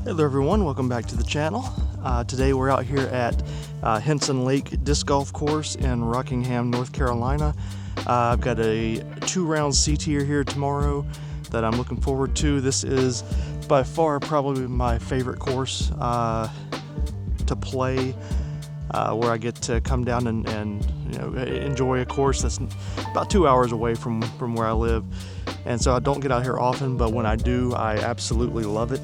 Hello everyone, welcome back to the channel. Today we're out here at Hinson Lake Disc Golf Course in Rockingham, North Carolina. I've got a 2-round C-tier here tomorrow that I'm looking forward to. This is by far probably my favorite course to play, where I get to come down and enjoy a course that's about 2 hours away from where I live. And so I don't get out here often, but when I do, I absolutely love it.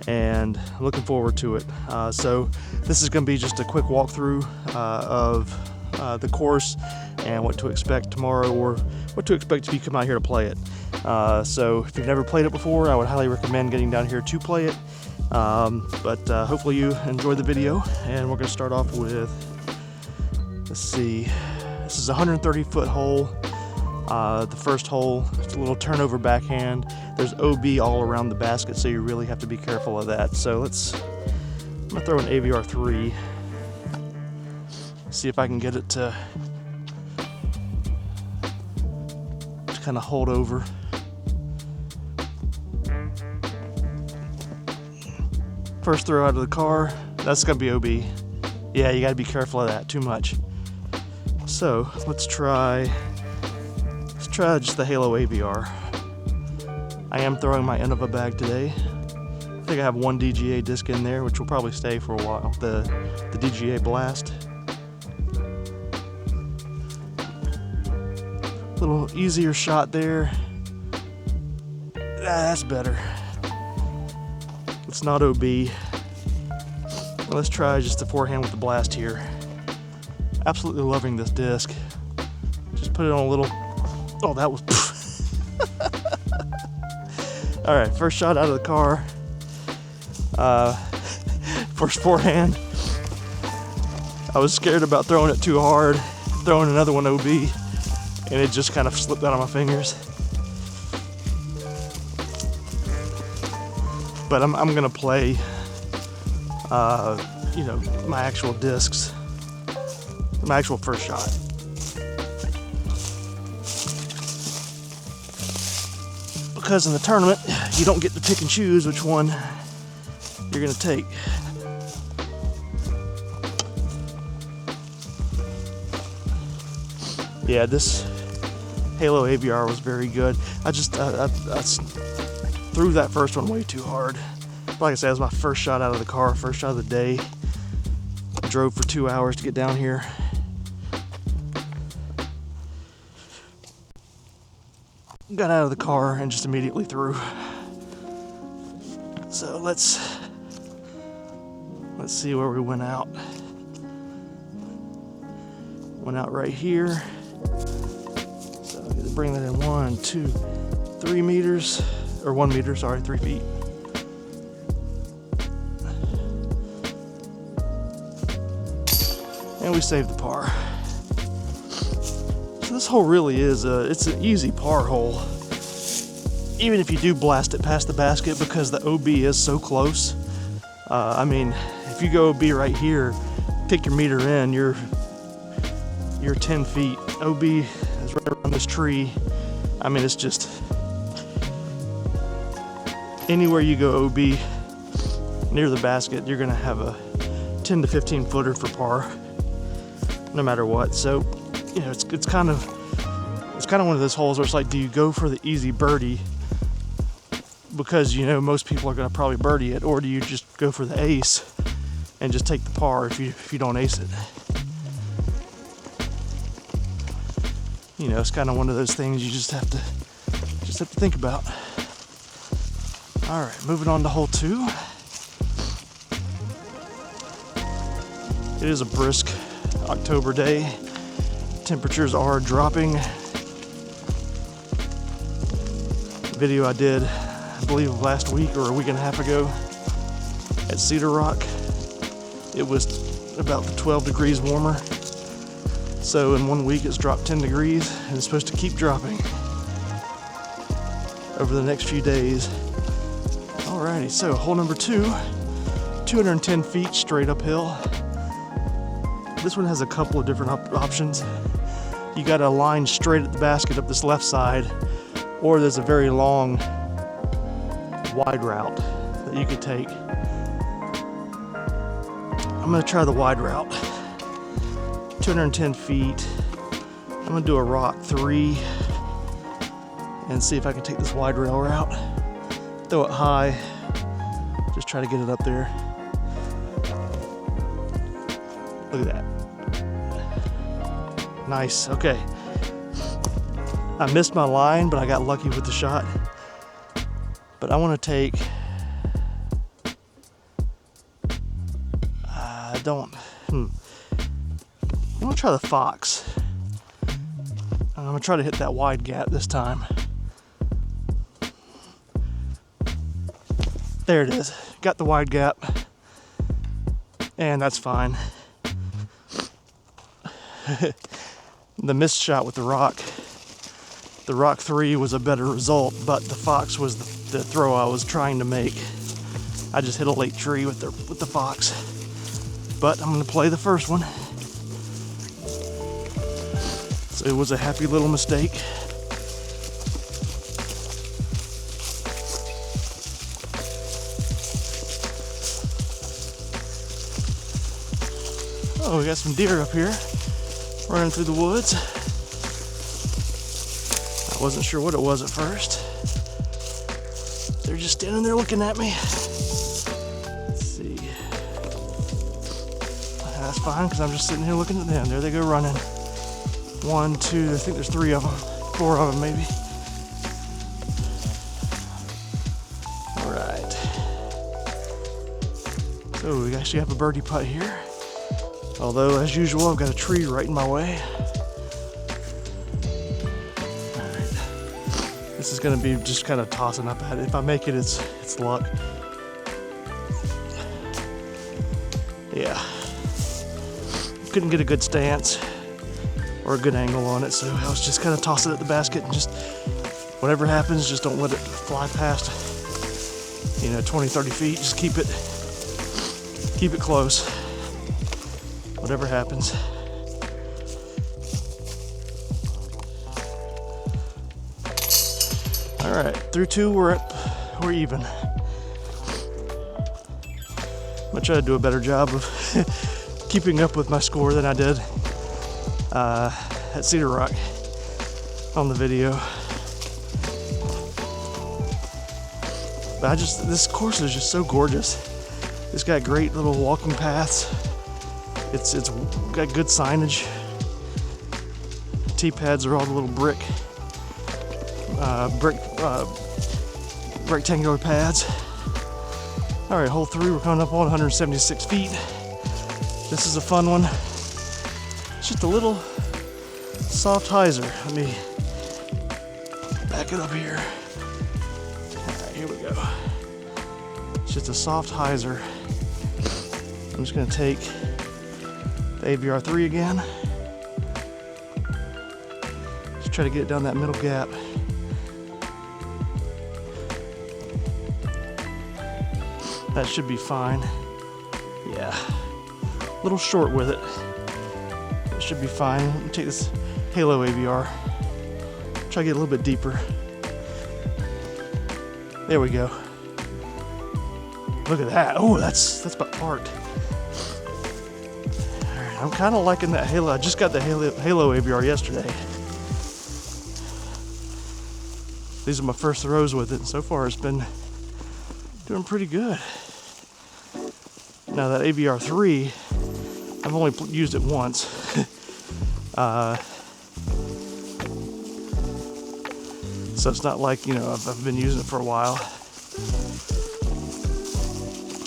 And looking forward to it. So this is going to be just a quick walkthrough of the course and what to expect tomorrow, or what to expect if you come out here to play it. So if you've never played it before, I would highly recommend getting down here to play it. But hopefully you enjoyed the video, and we're going to start off with, let's see, this is a 130-foot hole. The first hole, it's a little turnover backhand. There's OB all around the basket, so you really have to be careful of that. So I'm gonna throw an AVR 3. See if I can get it to kind of hold over. First throw out of the car, that's gonna be OB. Yeah, you gotta be careful of that, too much. So let's try just the Halo AVR. I am throwing my Innova bag today. I think I have one DGA disc in there, which will probably stay for a while. The DGA Blast. Little easier shot there. That's better. It's not OB. Let's try just the forehand with the Blast here. Absolutely loving this disc. Just put it on a little. Oh, that was. All right, first shot out of the car. First forehand. I was scared about throwing it too hard, throwing another one OB, and it just kind of slipped out of my fingers. But I'm gonna play, my actual discs, my actual first shot. Because in the tournament, you don't get to pick and choose which one you're going to take. Yeah, this Halo AVR was very good. I threw that first one way too hard. But like I said, it was my first shot out of the car, first shot of the day. I drove for 2 hours to get down here. Got out of the car and just immediately threw. So let's see where we went out. Went out right here. So I'm gonna bring that in 1, 2, 3 meters, or 1 meter, sorry, 3 feet. And we saved the par. This hole really is it's an easy par hole, even if you do blast it past the basket, because the OB is so close. I mean, if you go OB right here, take your meter in, you're 10 feet. OB is right around this tree. I mean, it's just anywhere you go OB near the basket, you're gonna have a 10 to 15 footer for par, no matter what. So it's kind of one of those holes where it's like, do you go for the easy birdie because most people are going to probably birdie it, or do you just go for the ace and just take the par if you don't ace it? It's kind of one of those things you just have to think about. All right, moving on to hole 2. It is a brisk October day. Temperatures are dropping. Video I did, I believe last week or a week and a half ago at Cedar Rock, it was about 12 degrees warmer. So in 1 week it's dropped 10 degrees, and it's supposed to keep dropping over the next few days. Alrighty, so hole number 2, 210 feet straight uphill. This one has a couple of different options. You got a line straight at the basket up this left side, or there's a very long wide route that you could take. I'm gonna try the wide route. 210 feet. I'm gonna do a rock 3 and see if I can take this wide rail route. Throw it high. Just try to get it up there. Look at that. Nice, okay. I missed my line, but I got lucky with the shot. But I want to take, I'm going to try the Fox. I'm going to try to hit that wide gap this time. There it is. Got the wide gap. And that's fine. The missed shot with the rock 3 was a better result, but the Fox was the throw I was trying to make. I just hit a late tree with the Fox. But I'm going to play the first one. So it was a happy little mistake. Oh, we got some deer up here running through the woods. I wasn't sure what it was at first. They're just standing there looking at me. Let's see. That's fine, because I'm just sitting here looking at them. There they go running. 1, 2, I think there's 3 of them. 4 of them maybe. All right. So we actually have a birdie putt here. Although, as usual, I've got a tree right in my way. Alright. This is going to be just kind of tossing up at it. If I make it, it's luck. Yeah. Couldn't get a good stance or a good angle on it, so I was just kind of tossing it at the basket and just whatever happens, just don't let it fly past, 20, 30 feet. Just keep it close. Whatever happens. All right, through 2, we're even. I'm gonna try to do a better job of keeping up with my score than I did at Cedar Rock on the video. But this course is just so gorgeous. It's got great little walking paths. It's got good signage. Tee pads are all the little rectangular pads. All right, hole 3, we're coming up on 176 feet. This is a fun one. It's just a little soft hyzer. Let me back it up here. All right, here we go. It's just a soft hyzer. I'm just gonna take the ABR 3 again. Just try to get it down that middle gap. That should be fine. Yeah, a little short with it. It should be fine. Let me take this Halo ABR. Try to get a little bit deeper. There we go. Look at that. Oh, that's about parked. I'm kind of liking that Halo. I just got the Halo ABR yesterday. These are my first throws with it, and so far it's been doing pretty good. Now that ABR 3, I've only used it once. So it's not like, I've been using it for a while.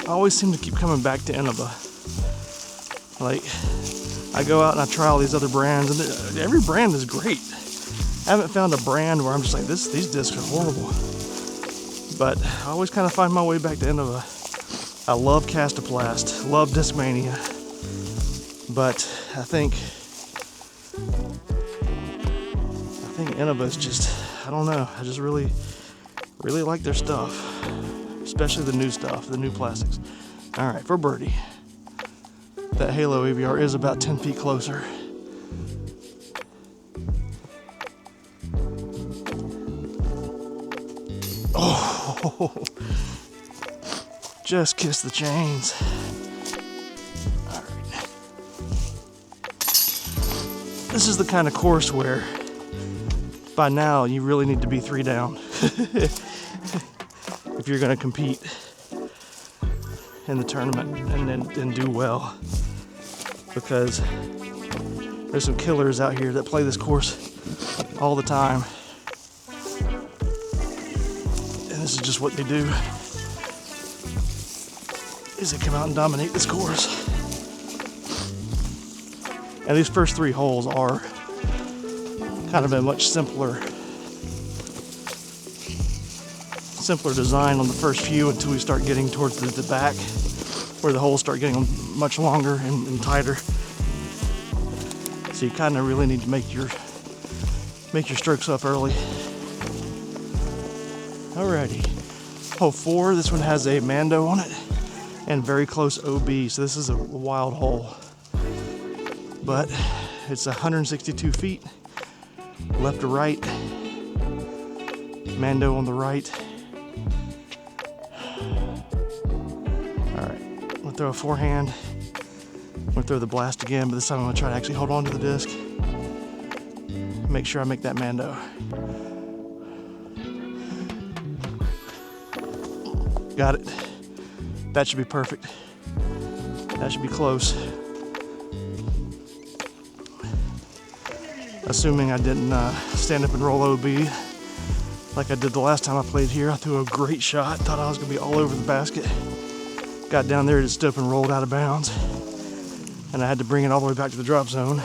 I always seem to keep coming back to Innova. Like, I go out and I try all these other brands, and every brand is great. I haven't found a brand where I'm just like, these discs are horrible. But I always kind of find my way back to Innova. I love Castoplast, love Discmania, but I think Innova is just, I don't know, I just really like their stuff, especially the new stuff, the new plastics. All right, for birdie. That Halo ABR is about 10 feet closer. Oh, just kiss the chains. This is the kind of course where by now you really need to be 3 down if you're going to compete in the tournament and do well, because there's some killers out here that play this course all the time, and this is just what they do, is they come out and dominate this course. And these first 3 holes are kind of a much simpler design on the first few, until we start getting towards the back, where the holes start getting much longer and tighter. So you kind of really need to make your strokes up early. Alrighty, hole 4. This one has a Mando on it and very close OB, so this is a wild hole. But it's 162 feet, left to right. Mando on the right. Alright, I'm gonna throw a forehand. I'm gonna throw the blast again, but this time I'm gonna try to actually hold on to the disc. Make sure I make that Mando. Got it. That should be perfect. That should be close. Assuming I didn't stand up and roll OB like I did the last time I played here. I threw a great shot, thought I was gonna be all over the basket. Got down there, just stood up and rolled out of bounds. And I had to bring it all the way back to the drop zone.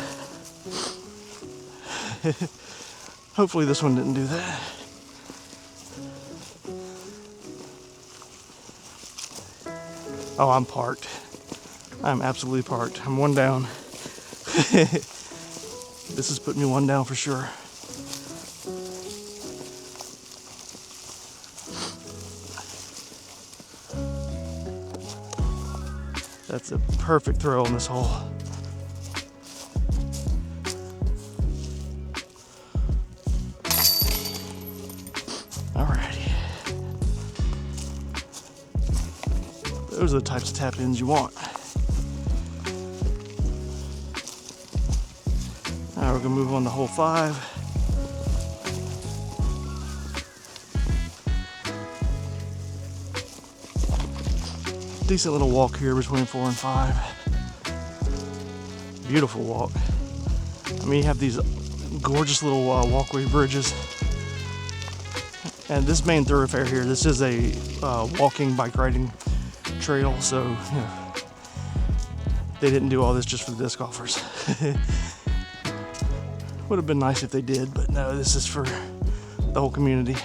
Hopefully this one didn't do that. Oh, I'm parked. I'm absolutely parked. I'm 1 down. This has put me 1 down for sure. That's a perfect throw on this hole. Alrighty. Those are the types of tap-ins you want. Now we're gonna move on to hole 5. Decent little walk here between 4 and 5. Beautiful walk. I mean, you have these gorgeous little walkway bridges. And this main thoroughfare here, this is a walking, bike riding trail, so you know, they didn't do all this just for the disc golfers. Would have been nice if they did, but no, this is for the whole community.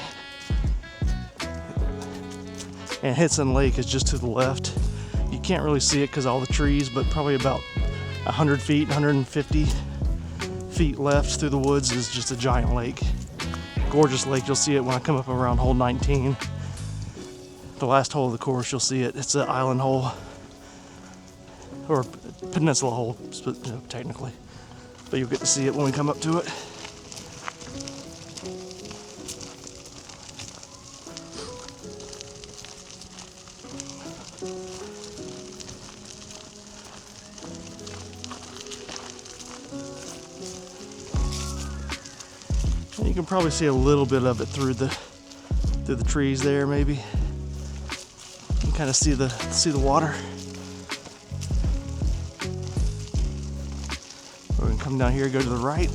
And Hinson Lake is just to the left. You can't really see it because of all the trees, but probably about 100 feet, 150 feet left through the woods is just a giant lake. Gorgeous lake. You'll see it when I come up around hole 19. The last hole of the course, you'll see it. It's an island hole, or peninsula hole, technically. But you'll get to see it when we come up to it. And you can probably see a little bit of it through the trees there, maybe. You can kind of see the water. We're gonna come down here, go to the right,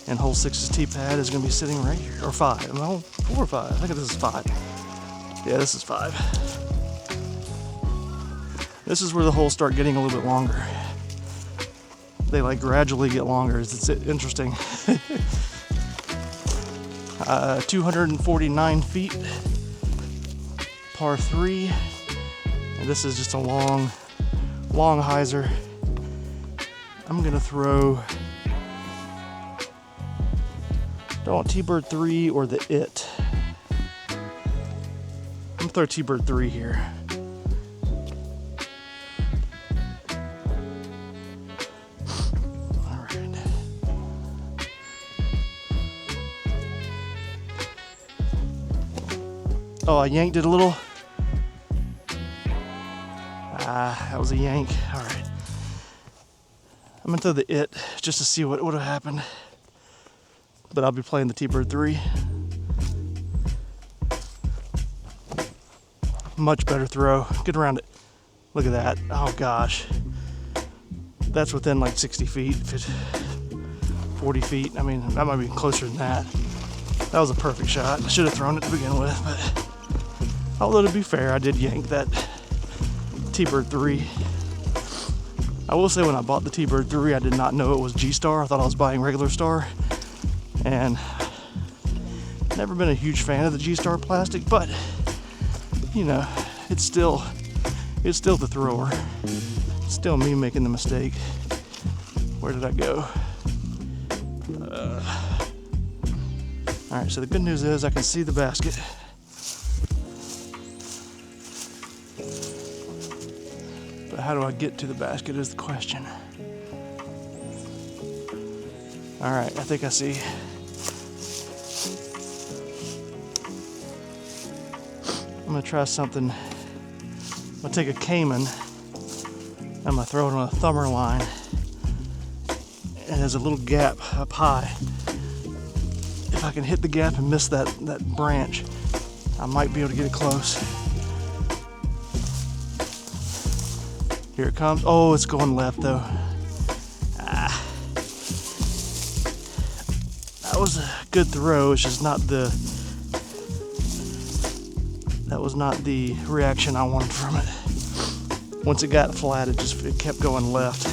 and hole 6's tee pad is gonna be sitting right here, or 5. Well, 4 or 5. I think this is 5. Yeah, this is 5. This is where the holes start getting a little bit longer. They like gradually get longer. It's interesting. 249 feet, par 3, and this is just a long hyzer. I'm gonna throw, don't want T-Bird 3 or the It. I'm gonna throw T-Bird 3 here. Oh, I yanked it a little. That was a yank. All right. I'm gonna throw the it just to see what would have happened. But I'll be playing the T-Bird 3. Much better throw. Get around it. Look at that. Oh gosh. That's within like 60 feet, 40 feet. I mean, that might be closer than that. That was a perfect shot. I should have thrown it to begin with, but although to be fair, I did yank that T-Bird 3. I will say when I bought the T-Bird 3, I did not know it was G-Star. I thought I was buying regular Star. And never been a huge fan of the G-Star plastic, but you know, it's still the thrower. It's still me making the mistake. Where did I go? All right, so the good news is I can see the basket. But how do I get to the basket is the question. All right, I think I see. I'm gonna try something. I'm gonna take a Cayman. I'm gonna throw it on a thumber line. And there's a little gap up high. If I can hit the gap and miss that branch, I might be able to get it close. Here it comes. Oh, it's going left though. That was a good throw. It's just not the. That was not the reaction I wanted from it. Once it got flat, it kept going left.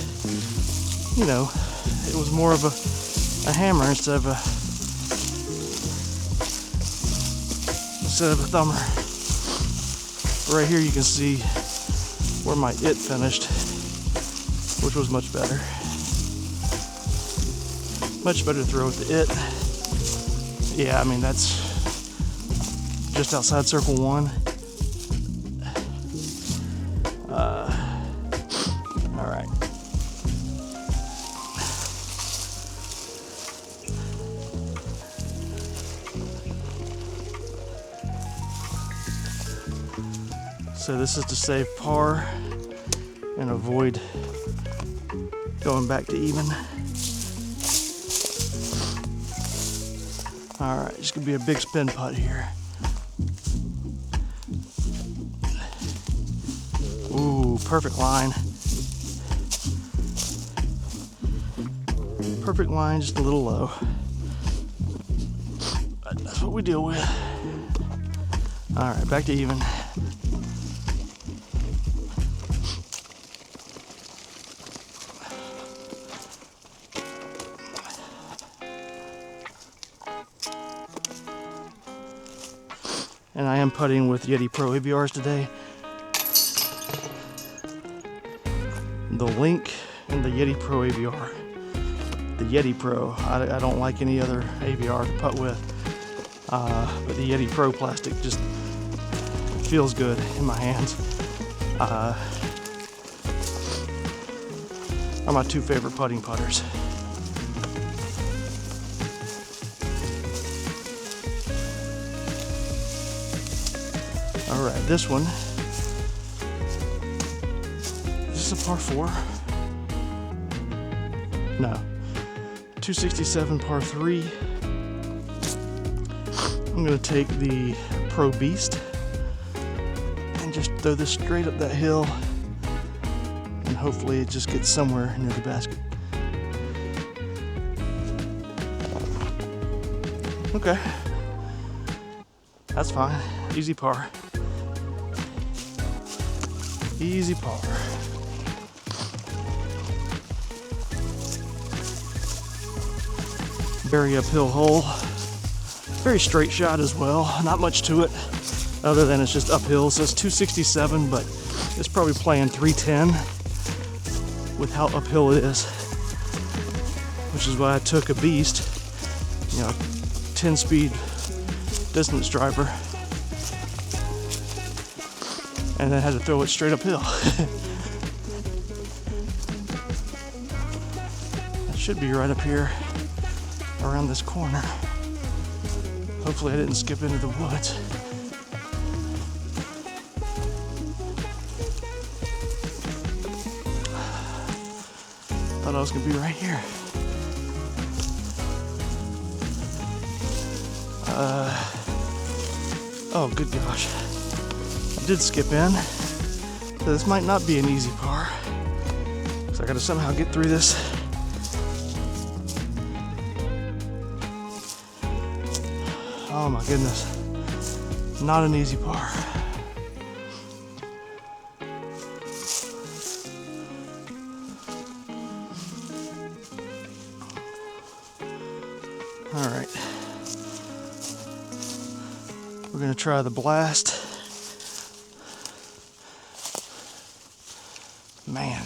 You know, it was more of a hammer instead of a thumber. Right here you can see where my it finished, which was much better. Much better throw with the it. Yeah, I mean that's just outside circle 1. All right. So this is to save par and avoid going back to even. All right, it's gonna be a big spin putt here. Ooh, perfect line. Perfect line, just a little low. But that's what we deal with. All right, back to even. And I am putting with Yeti Pro ABRs today. The Link and the Yeti Pro ABR. The Yeti Pro, I don't like any other ABR to putt with, but the Yeti Pro plastic just feels good in my hands. Are my two favorite putting putters. All right, this one. Is this a par 4? No. 267 par 3. I'm gonna take the Pro Beast and just throw this straight up that hill, and hopefully it just gets somewhere near the basket. Okay. That's fine. Easy par. Easy par. Very uphill hole. Very straight shot as well. Not much to it other than it's just uphill. So it's 267, but it's probably playing 310 with how uphill it is. Which is why I took a Beast, 10-speed distance driver, and then had to throw it straight uphill. That should be right up here around this corner. Hopefully I didn't skip into the woods. Thought I was gonna be right here. Oh, good gosh. I did skip in. So this might not be an easy par. So I gotta somehow get through this. Oh my goodness. Not an easy par. All right. We're gonna try the blast. Man,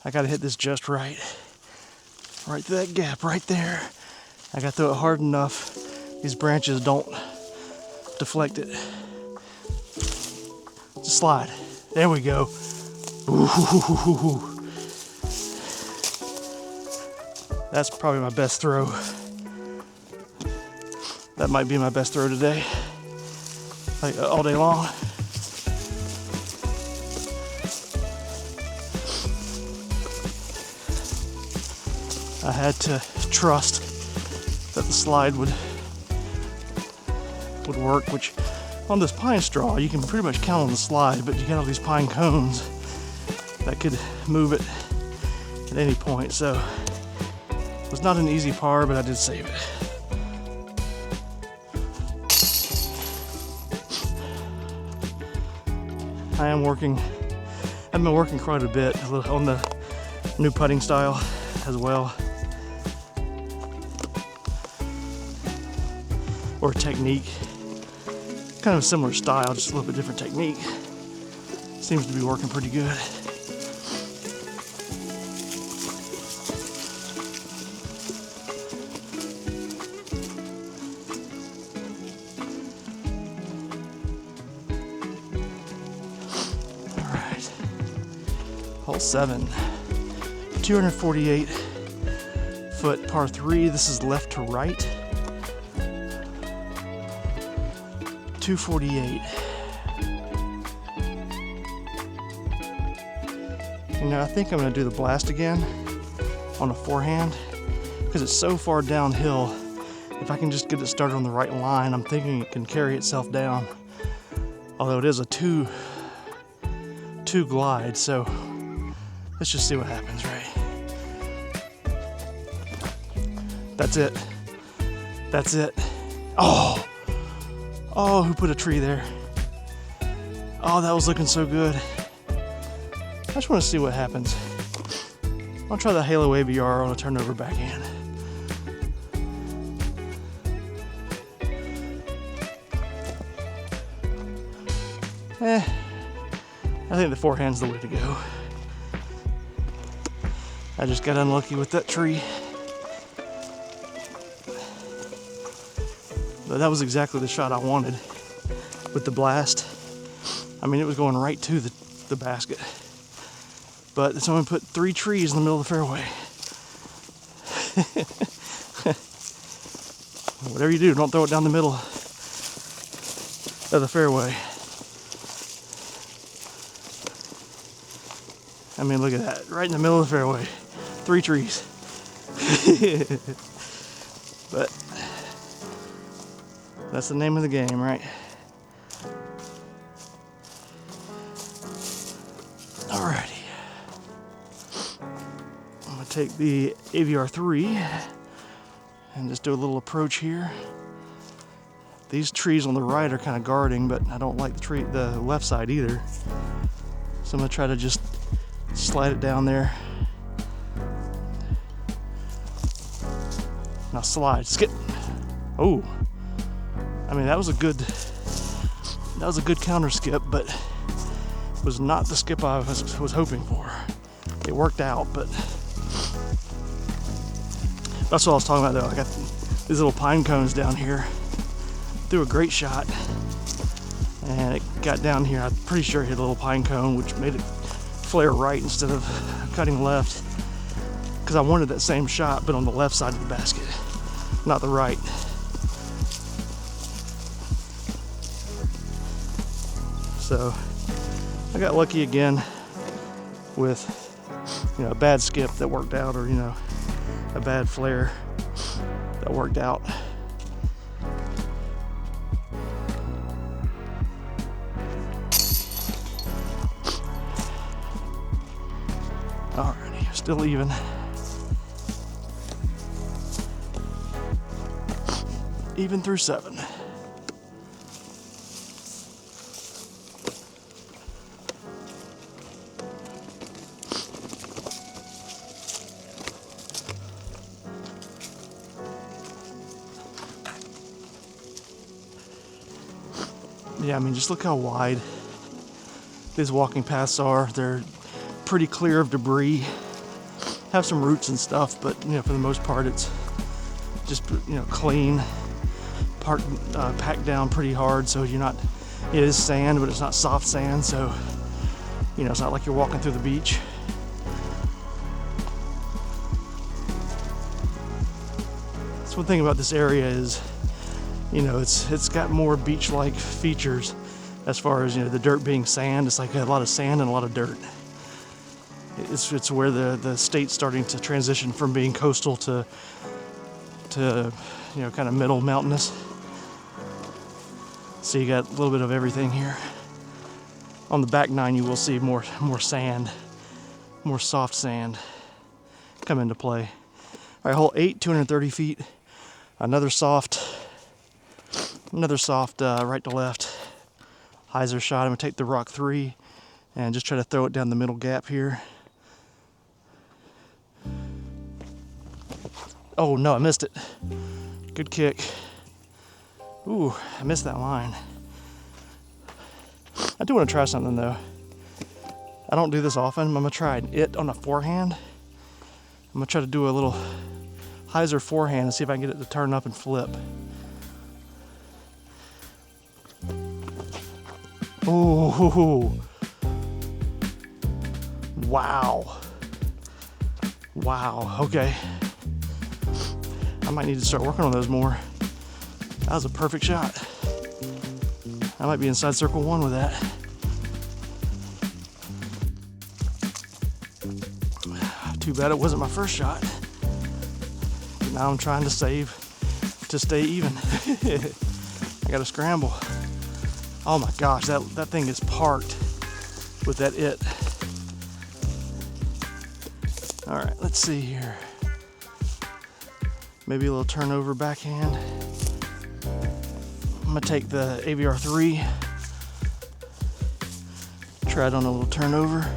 I gotta hit this just right. Right through that gap right there. I gotta throw it hard enough. These branches don't deflect it. Just slide. There we go. Ooh. That's probably my best throw. That might be my best throw today. Like all day long. I had to trust that the slide would work, which on this pine straw you can pretty much count on the slide, but you got all these pine cones that could move it at any point. So it was not an easy par, but I did save it. I've been working quite a bit on the new putting style as well, or technique. Kind of a similar style, just a little bit different technique. Seems to be working pretty good. All right, hole 7, 248 foot par 3. This is left to right. 248. You know, I think I'm going to do the blast again on a forehand because it's so far downhill. If I can just get it started on the right line, I'm thinking it can carry itself down. Although it is a two glide, so let's just see what happens, right? That's it. That's it. Oh! Oh, who put a tree there? Oh, that was looking so good. I just want to see what happens. I'll try the Halo ABR on a turnover backhand. I think the forehand's the way to go. I just got unlucky with that tree. But that was exactly the shot I wanted with the blast. I mean, it was going right to the basket. But someone put 3 trees in the middle of the fairway. Whatever you do, don't throw it down the middle of the fairway. I mean, look at that. Right in the middle of the fairway. 3 trees. But that's the name of the game, right? Alrighty. I'm gonna take the AVR 3 and just do a little approach here. These trees on the right are kind of guarding, but I don't like the left side either. So I'm gonna try to just slide it down there. Now slide, skip. Oh, I mean that was a good counter skip, but it was not the skip I was hoping for. It worked out, but that's what I was talking about though. I got these little pine cones down here. Threw a great shot, and it got down here. I'm pretty sure it hit a little pine cone, which made it flare right instead of cutting left, because I wanted that same shot, but on the left side of the basket, not the right. So I got lucky again with a bad skip that worked out, or a bad flare that worked out. Alrighty, still even. Even through 7. Yeah, I mean, just look how wide these walking paths are. They're pretty clear of debris. Have some roots and stuff, but for the most part, it's just clean, packed down pretty hard. So you're not. It is sand, but it's not soft sand. So it's not like you're walking through the beach. That's one thing about this area is, it's got more beach-like features as far as the dirt being sand. It's like a lot of sand and a lot of dirt. It's where the state's starting to transition from being coastal to kind of middle mountainous. So you got a little bit of everything here. On the back 9 you will see more sand, more soft sand come into play. All right, hole 8, 230 feet. Another soft right to left hyzer shot. I'm gonna take the rock 3 and just try to throw it down the middle gap here. Oh no, I missed it. Good kick. Ooh, I missed that line. I do want to try something though. I don't do this often. I'm gonna try it on a forehand. I'm gonna try to do a little hyzer forehand and see if I can get it to turn up and flip. Ooh. Wow. Wow, okay. I might need to start working on those more. That was a perfect shot. I might be inside circle 1 with that. Too bad it wasn't my first shot. But now I'm trying to save to stay even. I gotta scramble. Oh my gosh, that thing is parked with that it. All right, let's see here. Maybe a little turnover backhand. I'm gonna take the AVR 3. Try it on a little turnover.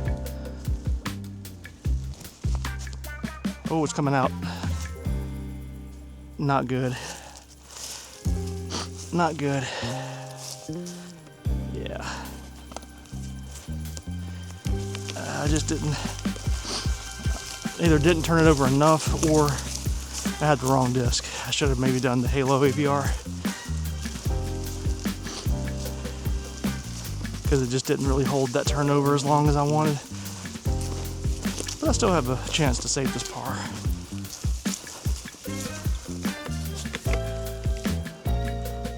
Oh, it's coming out. Not good. Not good. Yeah. I just either didn't turn it over enough or I had the wrong disc. I should have maybe done the Halo AVR because it just didn't really hold that turnover as long as I wanted. But I still have a chance to save this par.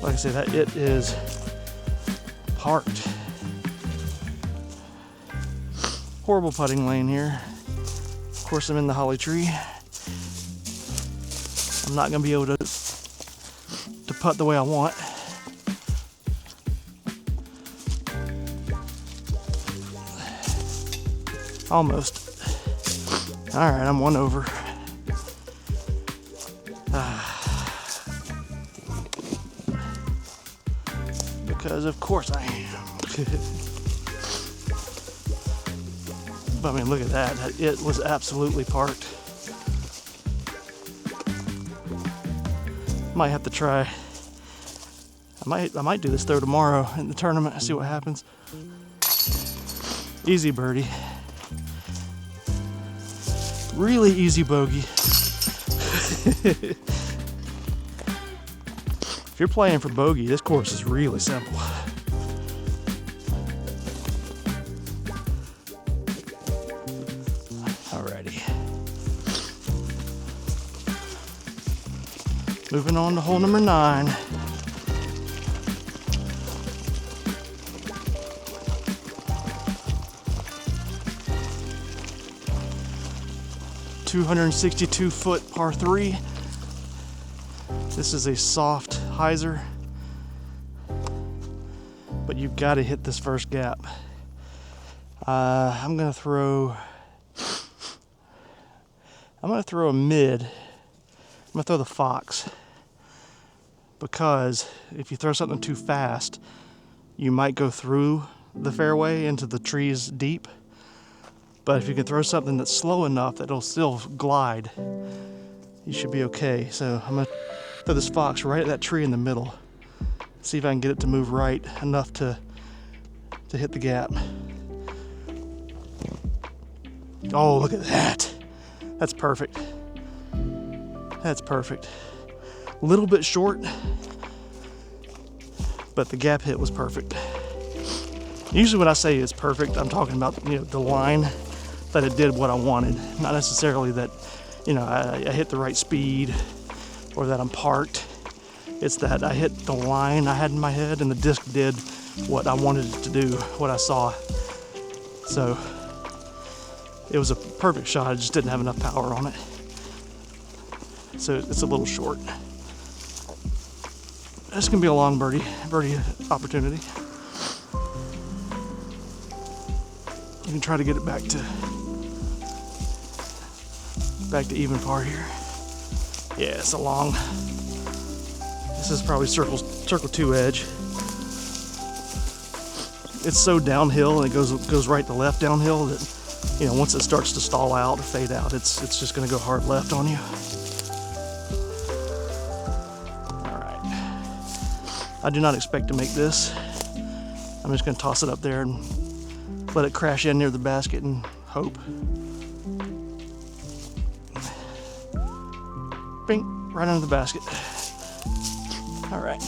Like I said, that it is parked. Horrible putting lane here. Of course, I'm in the holly tree. I'm not going to be able to putt the way I want. Almost. All right, I'm 1 over. Because of course I am. But I mean, look at that. It was absolutely parked. Might have to try. I might do this throw tomorrow in the tournament and see what happens. Easy birdie. Really easy bogey. If you're playing for bogey, this course is really simple. Alrighty. Moving on to hole number 9. 262-foot par 3. This is a soft hyzer, but you've got to hit this first gap. I'm gonna throw a mid. I'm gonna throw the Fox, because if you throw something too fast, you might go through the fairway into the trees deep. But if you can throw something that's slow enough that it'll still glide, you should be okay. So I'm gonna throw this Fox right at that tree in the middle. See if I can get it to move right enough to hit the gap. Oh, look at that. That's perfect. That's perfect. A little bit short, but the gap hit was perfect. Usually when I say it's perfect, I'm talking about, the line, that it did what I wanted. Not necessarily that, I hit the right speed or that I'm parked. It's that I hit the line I had in my head and the disc did what I wanted it to do, what I saw. So it was a perfect shot. I just didn't have enough power on it. So it's a little short. This can be a long birdie opportunity. You can try to get it back to even par here. Yeah, it's a long. This is probably circle 2 edge. It's so downhill and it goes right to left downhill that once it starts to stall out or fade out, it's just going to go hard left on you. All right. I do not expect to make this. I'm just going to toss it up there and let it crash in near the basket and hope. Bing, right under the basket. All right.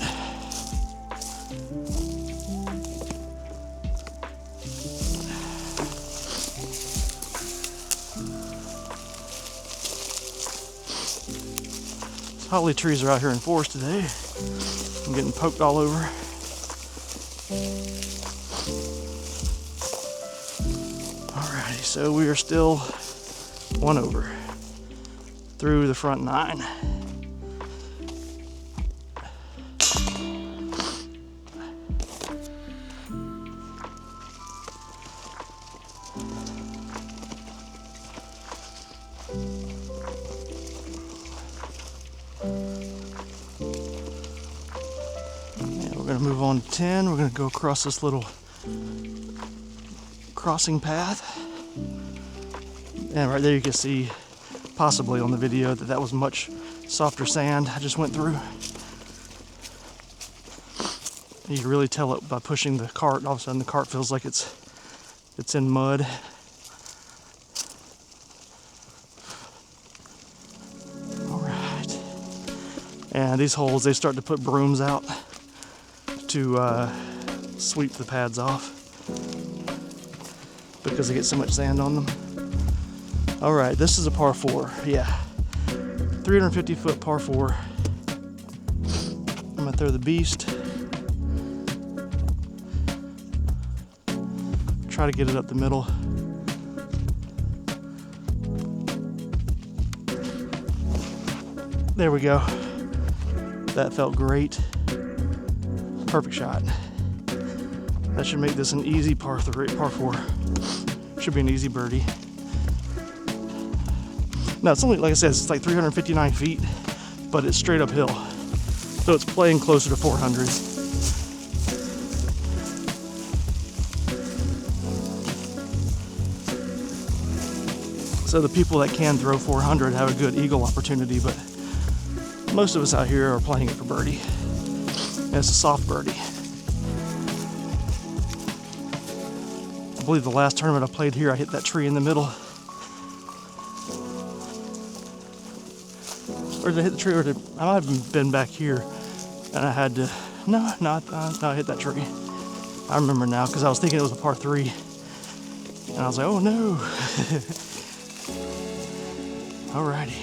Holly trees are out here in force today. I'm getting poked all over. Alrighty, so we are still 1 over through the front 9. We're going to move on to 10. We're going to go across this little crossing path. And right there you can see, possibly on the video, that was much softer sand I just went through. You can really tell it by pushing the cart. All of a sudden the cart feels like it's in mud. All right. And these holes, they start to put brooms out to sweep the pads off because they get so much sand on them. All right, this is a par 4. Yeah, 350-foot par 4. I'm gonna throw the beast. Try to get it up the middle. There we go. That felt great. Perfect shot. That should make this an easy par 4. Should be an easy birdie. Now it's only, like I said, it's like 359 feet, but it's straight uphill. So it's playing closer to 400. So the people that can throw 400 have a good eagle opportunity, but most of us out here are playing it for birdie. And it's a soft birdie. I believe the last tournament I played here, I hit that tree in the middle. Or did I hit the tree, or I might have been back here and I had to, no, I hit that tree. I remember now because I was thinking it was a par 3. And I was like, oh no. Alrighty.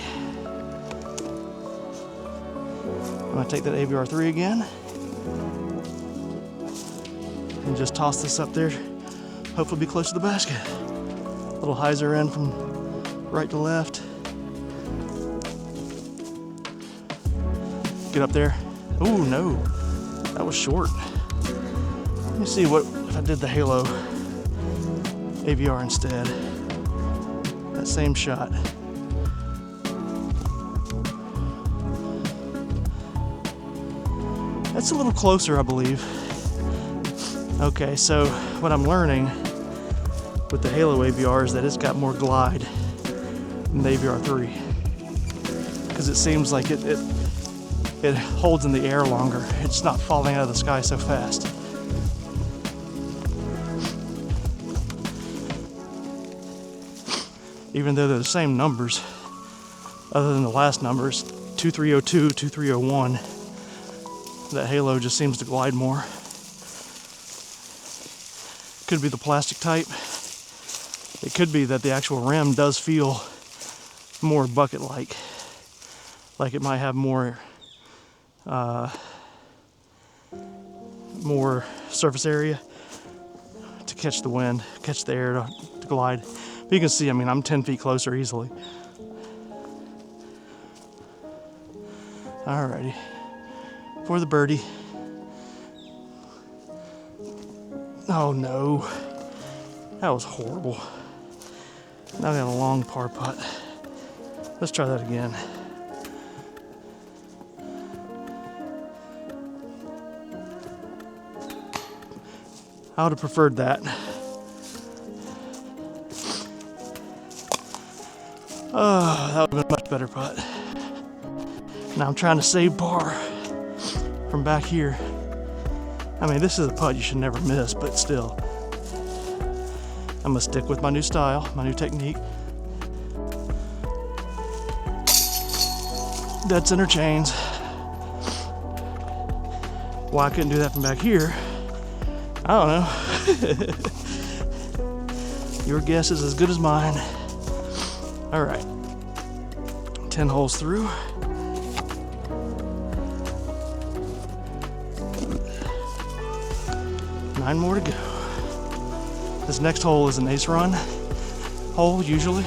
I'm gonna take that ABR 3 again. And just toss this up there. Hopefully be close to the basket. Little hyzer in from right to left. get up there. Oh no, that was short. Let me see what if I did the halo AVR instead. That same shot. That's a little closer, I believe. Okay, so what I'm learning with the Halo AVR is that it's got more glide than the AVR 3. Because it seems like it holds in the air longer. It's not falling out of the sky so fast. Even though they're the same numbers, other than the last numbers, 2302, 2301, that Halo just seems to glide more. Could be the plastic type. It could be that the actual rim does feel more bucket-like. Like it might have more surface area to catch the wind, catch the air to glide. But you can see, I mean, I'm 10 feet closer easily. Alrighty, for the birdie. Oh no, that was horrible. Now I got a long par putt. Let's try that again. I would have preferred that. Oh, that would have been a much better putt. Now I'm trying to save par from back here. I mean, this is a putt you should never miss, but still. I'm gonna stick with my new style, my new technique. Dead center chains. Why I couldn't do that from back here, I don't know. Your guess is as good as mine. All right, 10 holes through. Nine more to go. This next hole is an ace run hole usually,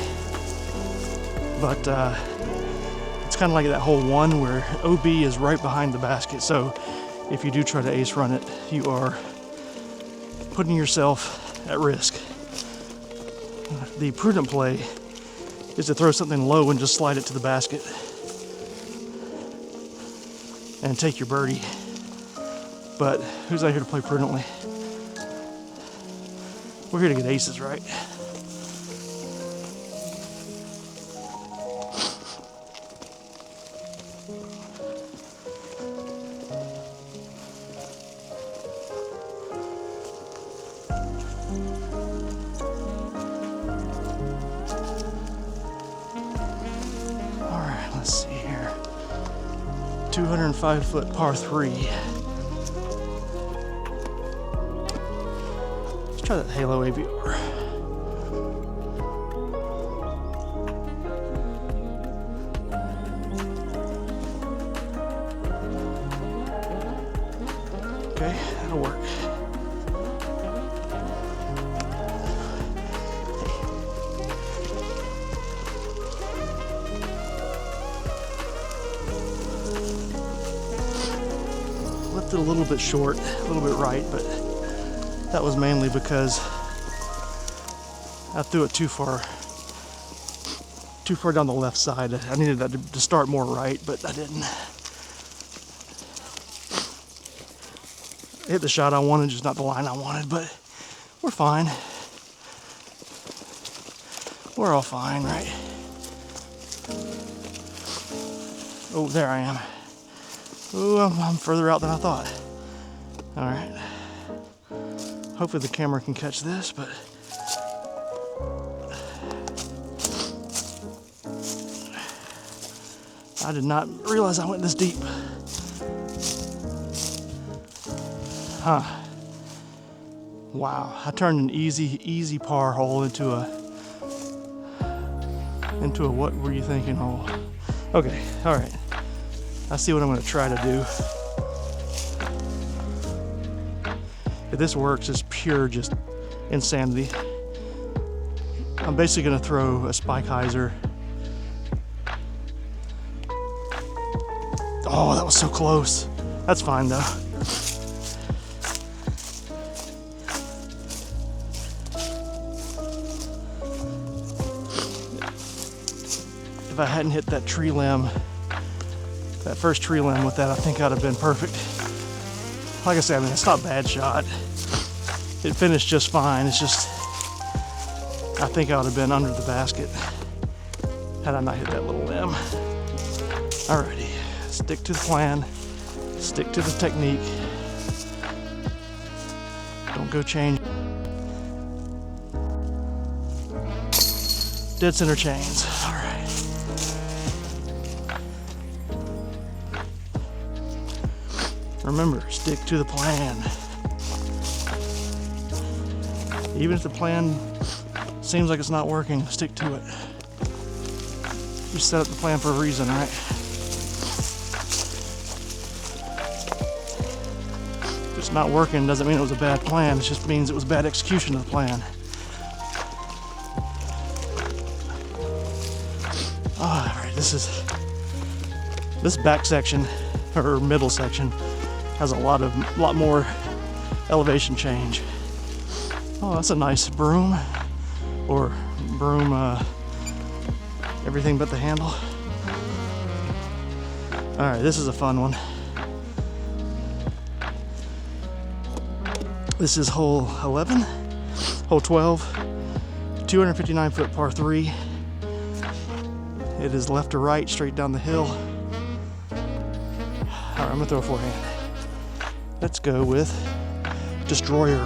but it's kind of like that hole 1 where OB is right behind the basket. So if you do try to ace run it, you are putting yourself at risk. The prudent play is to throw something low and just slide it to the basket and take your birdie. But who's out here to play prudently? We're here to get aces, right? All right, let's see here. 205-foot par 3. Try that Halo AVR. Okay, that'll work. Left it a little bit short, a little bit right, but that was mainly because I threw it too far down the left side. I needed that to start more right, but I didn't. Hit the shot I wanted, just not the line I wanted, but we're fine. We're all fine, right? Oh, there I am. Oh, I'm further out than I thought. All right. Hopefully the camera can catch this, but I did not realize I went this deep. Huh. Wow, I turned an easy par hole into a what were you thinking hole? Okay, all right. I see what I'm gonna try to do. If this works, it's pure just insanity. I'm basically gonna throw a spike hyzer Oh, that was so close. That's fine though. If I hadn't hit that tree limb, that first tree limb with that, I think I'd have been perfect. Like I said, I mean, it's not a bad shot. It finished just fine. It's just, I think I would have been under the basket had I not hit that little limb. Alrighty, stick to the plan, stick to the technique. Don't go change. Dead center chains. All right. Remember, stick to the plan. Even if the plan seems like it's not working, stick to it. You set up the plan for a reason, right? If it's not working, doesn't mean it was a bad plan. It just means it was bad execution of the plan. All right, this back section or middle section has a lot more elevation change. Oh, that's a nice broom, or broom, everything but the handle. All right, this is a fun one. This is hole 11, hole 12, 259-foot par 3. It is left to right, straight down the hill. All right, I'm gonna throw a forehand. Let's go with Destroyer.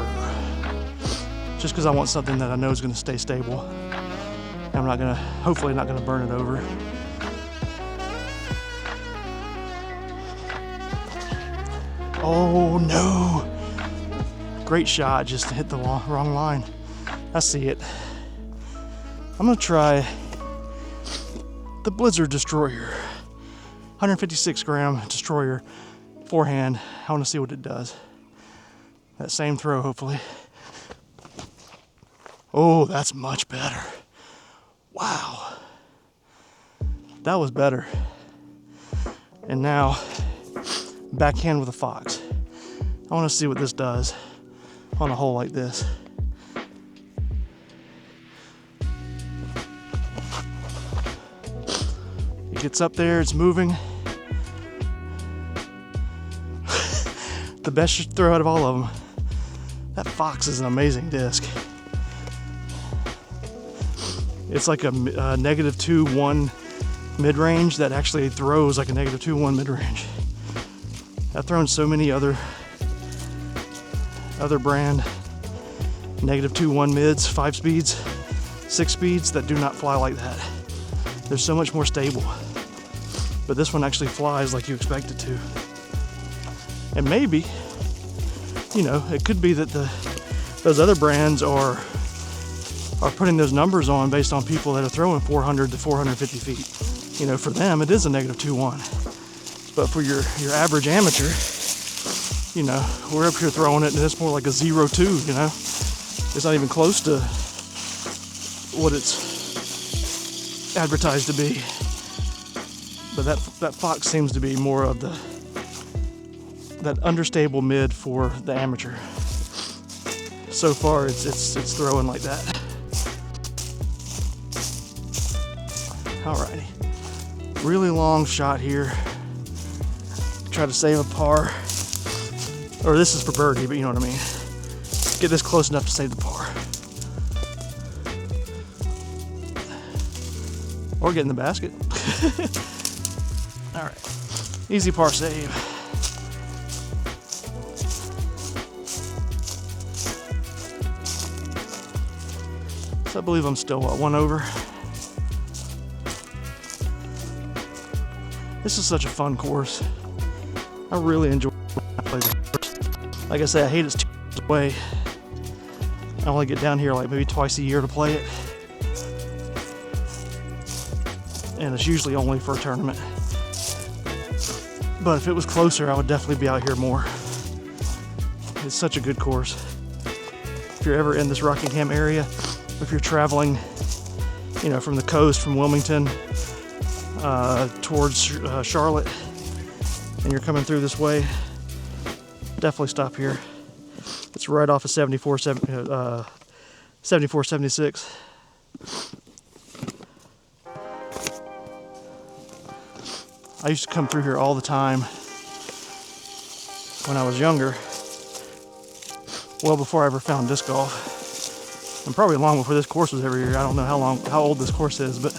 Just because I want something that I know is gonna stay stable. I'm not gonna, hopefully not gonna burn it over. Oh no! Great shot, just hit the wrong line. I see it. I'm gonna try the Blizzard Destroyer. 156 gram Destroyer, forehand. I wanna see what it does. That same throw, hopefully. Oh, that's much better. Wow. That was better. And now, backhand with a fox. I want to see what this does on a hole like this. It gets up there, it's moving. The best throw out of all of them. That fox is an amazing disc. It's like a -2-1 mid-range that actually throws like a -2-1 mid-range. I've thrown so many other brand -2-1 mids, 5 speeds, 6 speeds that do not fly like that. They're so much more stable. But this one actually flies like you expect it to. And maybe, you know, it could be that those other brands are putting those numbers on based on people that are throwing 400 to 450 feet. You know, for them, it is a -2-1. But for your average amateur, you know, we're up here throwing it and it's more like a 0-2, you know? It's not even close to what it's advertised to be. But that fox seems to be more of that understable mid for the amateur. So far, it's throwing like that. Alrighty, really long shot here. Try to save a par, or this is for birdie, but you know what I mean. Get this close enough to save the par, or get in the basket. All right, easy par save. So I believe I'm still one over. This is such a fun course. I really enjoy playing this course. Like I say, I hate it's 2 hours away. I only get down here like maybe twice a year to play it. And it's usually only for a tournament. But if it was closer, I would definitely be out here more. It's such a good course. If you're ever in this Rockingham area, if you're traveling, you know, from the coast, from Wilmington, towards Charlotte, and you're coming through this way, definitely stop here. It's right off of 7476. I used to come through here all the time when I was younger, well before I ever found disc golf, and probably long before this course was ever here. I don't know how old this course is, but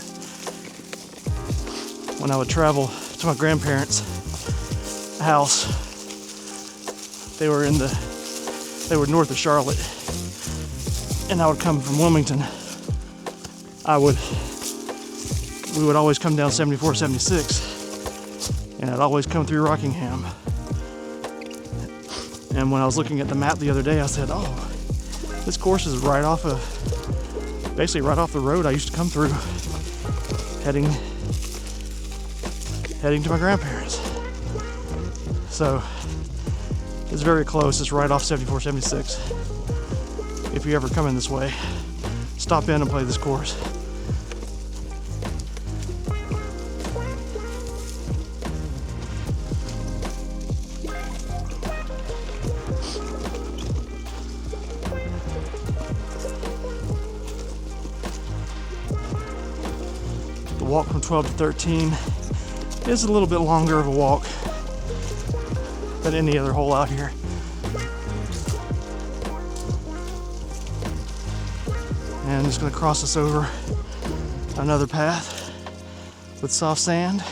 when I would travel to my grandparents' house, they were north of Charlotte, and I would come from Wilmington. We would always come down 7476, and I'd always come through Rockingham. And when I was looking at the map the other day, I said, oh, this course is basically right off the road I used to come through, heading to my grandparents. So it's very close. It's right off 7476. If you ever come in this way, stop in and play this course. The walk from 12 to 13 is a little bit longer of a walk than any other hole out here. And I'm just going to cross this over another path with soft sand.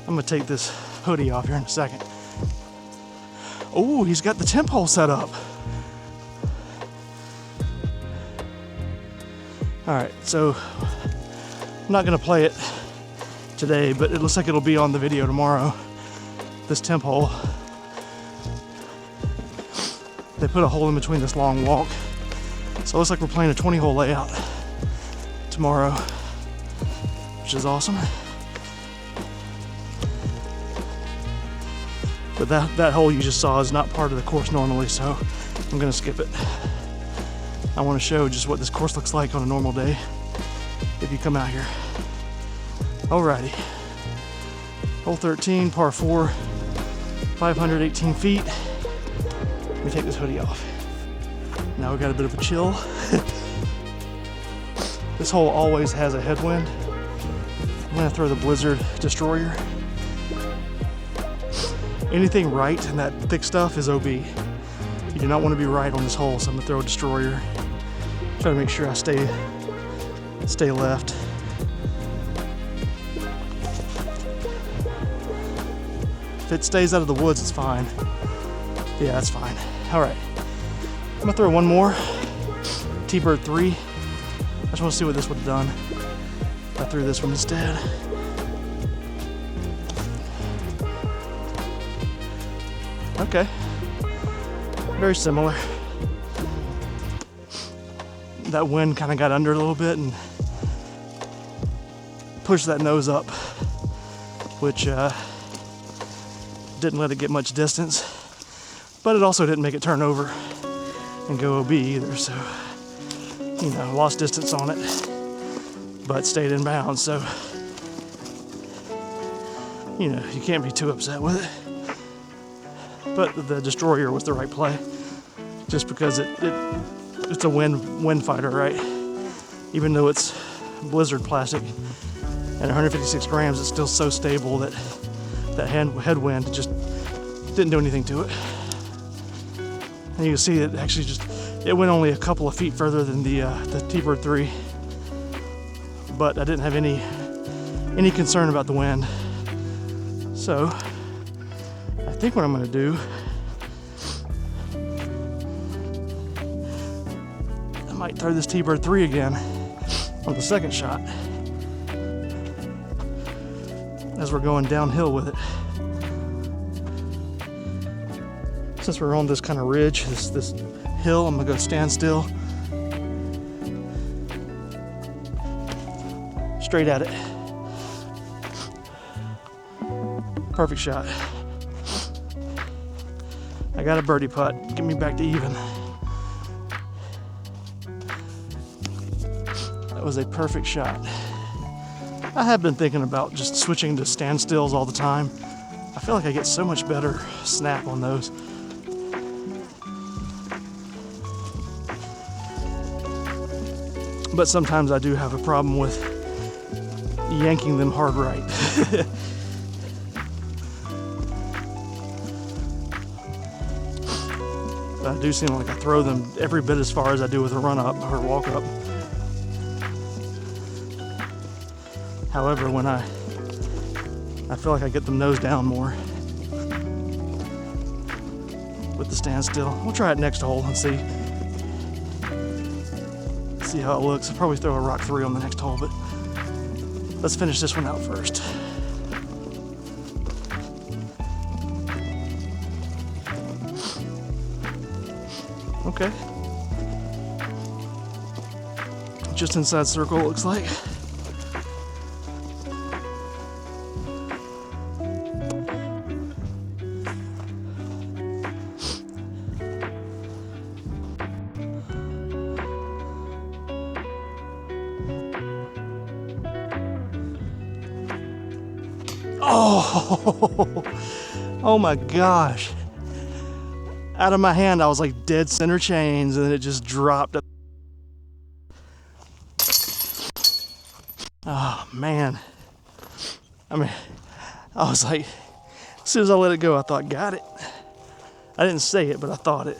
I'm going to take this hoodie off here in a second. Oh, he's got the temp hole set up. Alright, so I'm not going to play it today, but it looks like it'll be on the video tomorrow. This temp hole. They put a hole in between this long walk. So it looks like we're playing a 20-hole layout tomorrow, which is awesome. But that hole you just saw is not part of the course normally, so I'm going to skip it. I want to show just what this course looks like on a normal day if you come out here. Alrighty. Hole 13, par 4, 518 feet. Let me take this hoodie off. Now we got a bit of a chill. This hole always has a headwind. I'm going to throw the Blizzard Destroyer. Anything right in that thick stuff is OB. You do not want to be right on this hole, so I'm going to throw a Destroyer. Try to make sure I stay left. If it stays out of the woods, it's fine. Yeah, that's fine. All right. I'm gonna throw one more. T-Bird 3. I just want to see what this would have done if I threw this one instead. Okay. Very similar. That wind kind of got under a little bit and pushed that nose up, which didn't let it get much distance, but it also didn't make it turn over and go OB either, so, you know, lost distance on it, but stayed in bounds, so, you know, you can't be too upset with it. But the Destroyer was the right play, just because it's a wind fighter, right? Even though it's Blizzard plastic and 156 grams, it's still so stable that that headwind just didn't do anything to it. And you can see it actually it went only a couple of feet further than the T-Bird 3, but I didn't have any concern about the wind. So I think what I'm going to do, I might throw this T-Bird 3 again on the second shot as we're going downhill with it. Since we're on this kind of ridge, this hill, I'm gonna go stand still, straight at it. Perfect shot. I got a birdie putt, get me back to even. That was a perfect shot. I have been thinking about just switching to standstills all the time. I feel like I get so much better snap on those. But sometimes I do have a problem with yanking them hard right. But I do seem like I throw them every bit as far as I do with a run up or walk up. However, when I feel like I get them nose down more with the standstill. We'll try it next hole and see how it looks. I'll probably throw a rock 3 on the next hole, but let's finish this one out first. Okay. Just inside circle, it looks like. Oh, oh my gosh. Out of my hand, I was like dead center chains, and then it just dropped. Oh man. I mean, I was like, as soon as I let it go, I thought, got it. I didn't say it, but I thought it.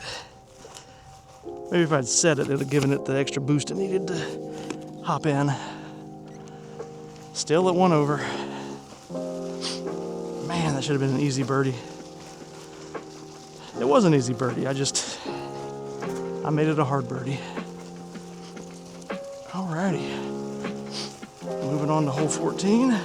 Maybe if I'd said it, it would have given it the extra boost it needed to hop in. Still at 1 over. Man, that should have been an easy birdie. It was an easy birdie. I made it a hard birdie. Alrighty. Moving on to hole 14.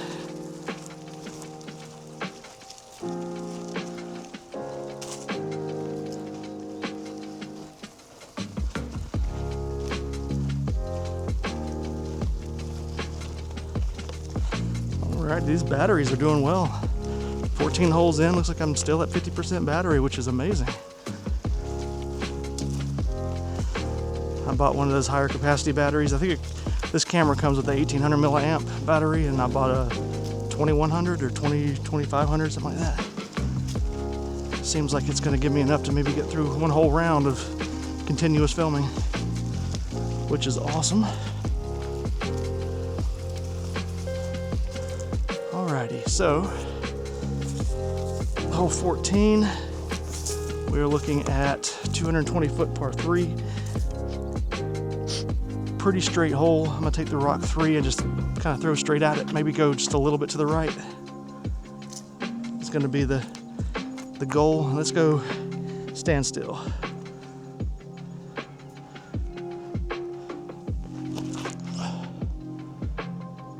Alright, these batteries are doing well. 14 holes in, looks like I'm still at 50% battery, which is amazing. I bought one of those higher capacity batteries. I think this camera comes with a 1800 milliamp battery, and I bought a 2100 or 2500, something like that. Seems like it's gonna give me enough to maybe get through one whole round of continuous filming, which is awesome. Alrighty, so hole 14, we're looking at 220 foot par 3. Pretty straight hole. I'm gonna take the rock 3 and just kind of throw straight at it. Maybe go just a little bit to the right. It's gonna be the goal. Let's go standstill.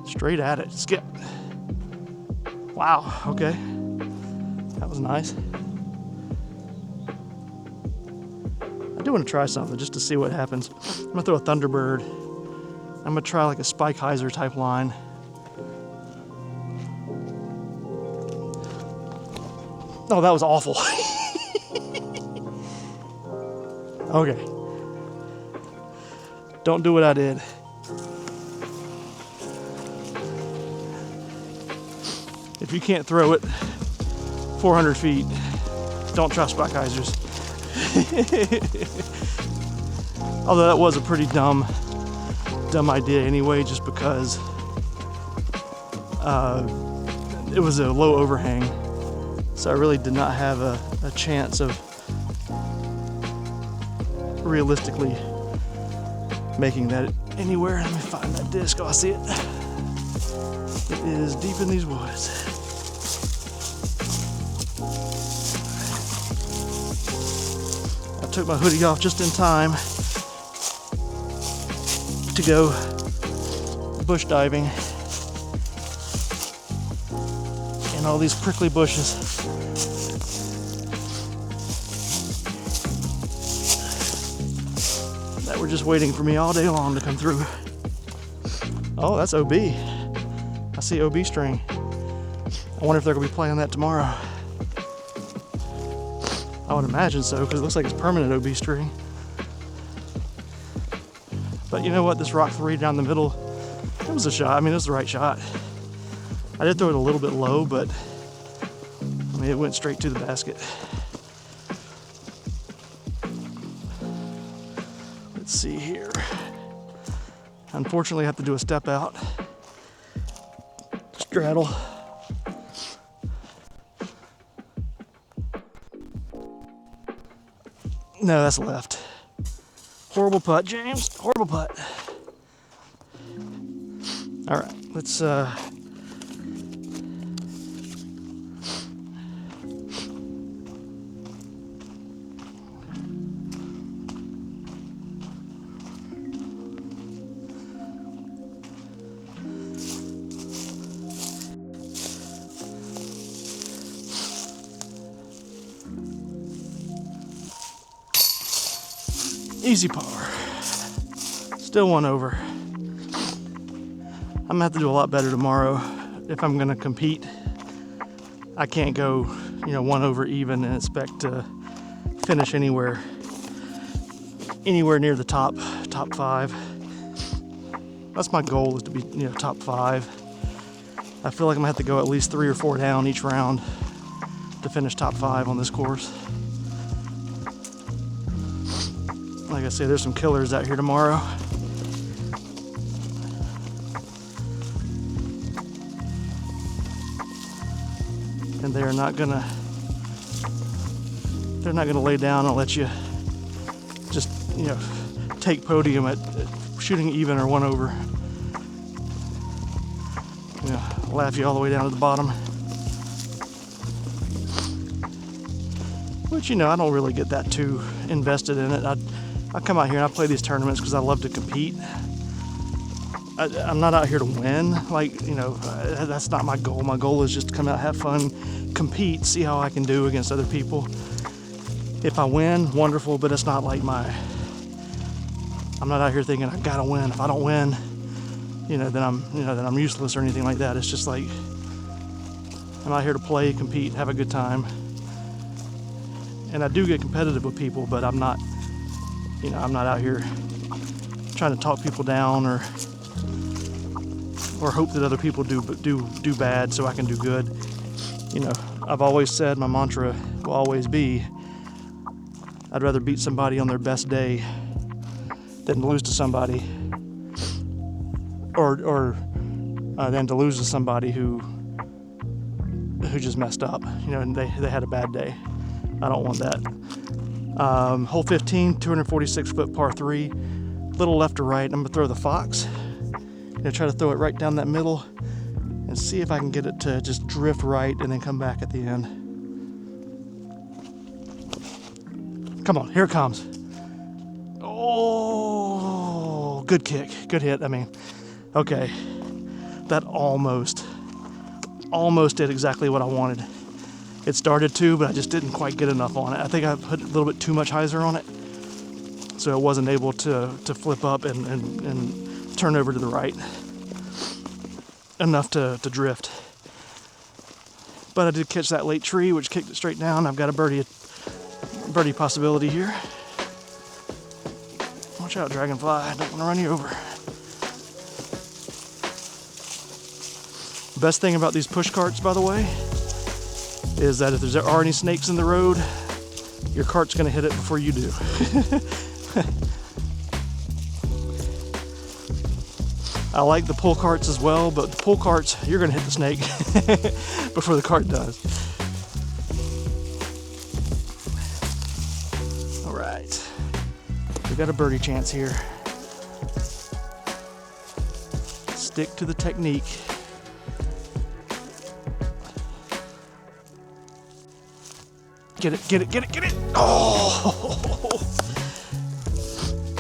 Straight at it. Skip. Wow, okay. That was nice. I do want to try something just to see what happens. I'm gonna throw a Thunderbird. I'm gonna try like a Spike Heiser type line. Oh, that was awful. Okay. Don't do what I did. If you can't throw it 400 feet, don't try Spike Heisers. Although that was a pretty dumb idea anyway, just because it was a low overhang. So I really did not have a chance of realistically making that anywhere. Let me find that disc. Oh, I see it. It is deep in these woods. I took my hoodie off just in time to go bush diving in all these prickly bushes. That were just waiting for me all day long to come through. Oh, that's OB. I see OB string. I wonder if they're gonna be playing that tomorrow. I would imagine so, because it looks like it's permanent OB string. But you know what? This rock 3 down the middle, it was a shot. I mean, it was the right shot. I did throw it a little bit low, but I mean, it went straight to the basket. Let's see here. Unfortunately, I have to do a step out. Straddle. No, that's left. Horrible putt, James. Horrible putt. All right, let's easy par. Still one over. I'm gonna have to do a lot better tomorrow if I'm gonna compete. I can't go, one over even and expect to finish anywhere near the top 5. That's my goal, is to be, top 5. I feel like I'm gonna have to go at least 3 or 4 down each round to finish top 5 on this course. Like I say, there's some killers out here tomorrow. And they're not gonna lay down and let you just, take podium at shooting even or one over. Laugh you all the way down to the bottom. Which, I don't really get that too invested in it. I come out here and I play these tournaments because I love to compete. I'm not out here to win. That's not my goal. My goal is just to come out, have fun, compete, see how I can do against other people. If I win, wonderful, but it's not like I'm not out here thinking I gotta win. If I don't win, then I'm useless or anything like that. It's just like I'm out here to play, compete, have a good time. And I do get competitive with people, but I'm not out here trying to talk people down or hope that other people do bad so I can do good. I've always said, my mantra will always be, I'd rather beat somebody on their best day than to lose to somebody, or than to lose to somebody who just messed up. And they had a bad day. I don't want that. Hole 15, 246-foot par 3, little left to right. I'm gonna throw the fox. Try to throw it right down that middle and see if I can get it to just drift right and then come back at the end. Come on, here it comes. Oh, good kick, good hit. Okay, that almost did exactly what I wanted. It started to, but I just didn't quite get enough on it. I think I put a little bit too much hyzer on it, so it wasn't able to flip up and turn over to the right enough to drift. But I did catch that late tree, which kicked it straight down. I've got a birdie possibility here. Watch out, dragonfly. I don't want to run you over. Best thing about these push carts, by the way, is that if there are any snakes in the road, your cart's going to hit it before you do. I like the pull carts as well, but the pull carts, you're going to hit the snake before the cart does. All right, we got a birdie chance here. Stick to the technique. Get it, get it, get it, get it! Oh!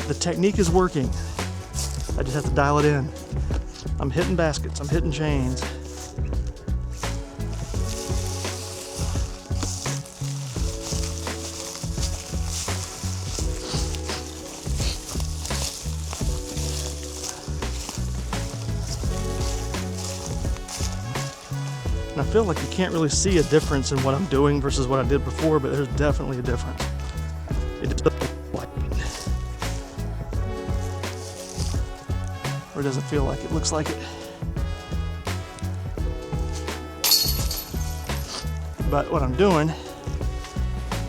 The technique is working. I just have to dial it in. I'm hitting baskets, I'm hitting chains. And I feel like you can't really see a difference in what I'm doing versus what I did before, but there's definitely a difference. It just doesn't look like it. Or it doesn't feel like it, looks like it. But what I'm doing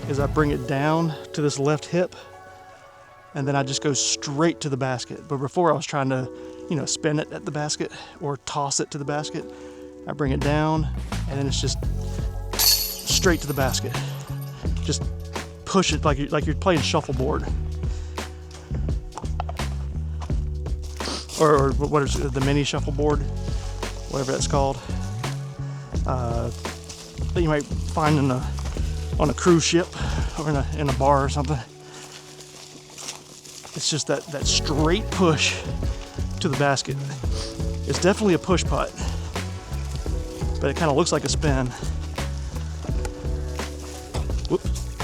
is I bring it down to this left hip, and then I just go straight to the basket. But before I was trying to, spin it at the basket or toss it to the basket. I bring it down, and then it's just straight to the basket. Just push it like you're playing shuffleboard, or what is it, the mini shuffleboard, whatever that's called. That you might find on a cruise ship or in a bar or something. It's just that straight push to the basket. It's definitely a push putt, but it kind of looks like a spin. Whoops.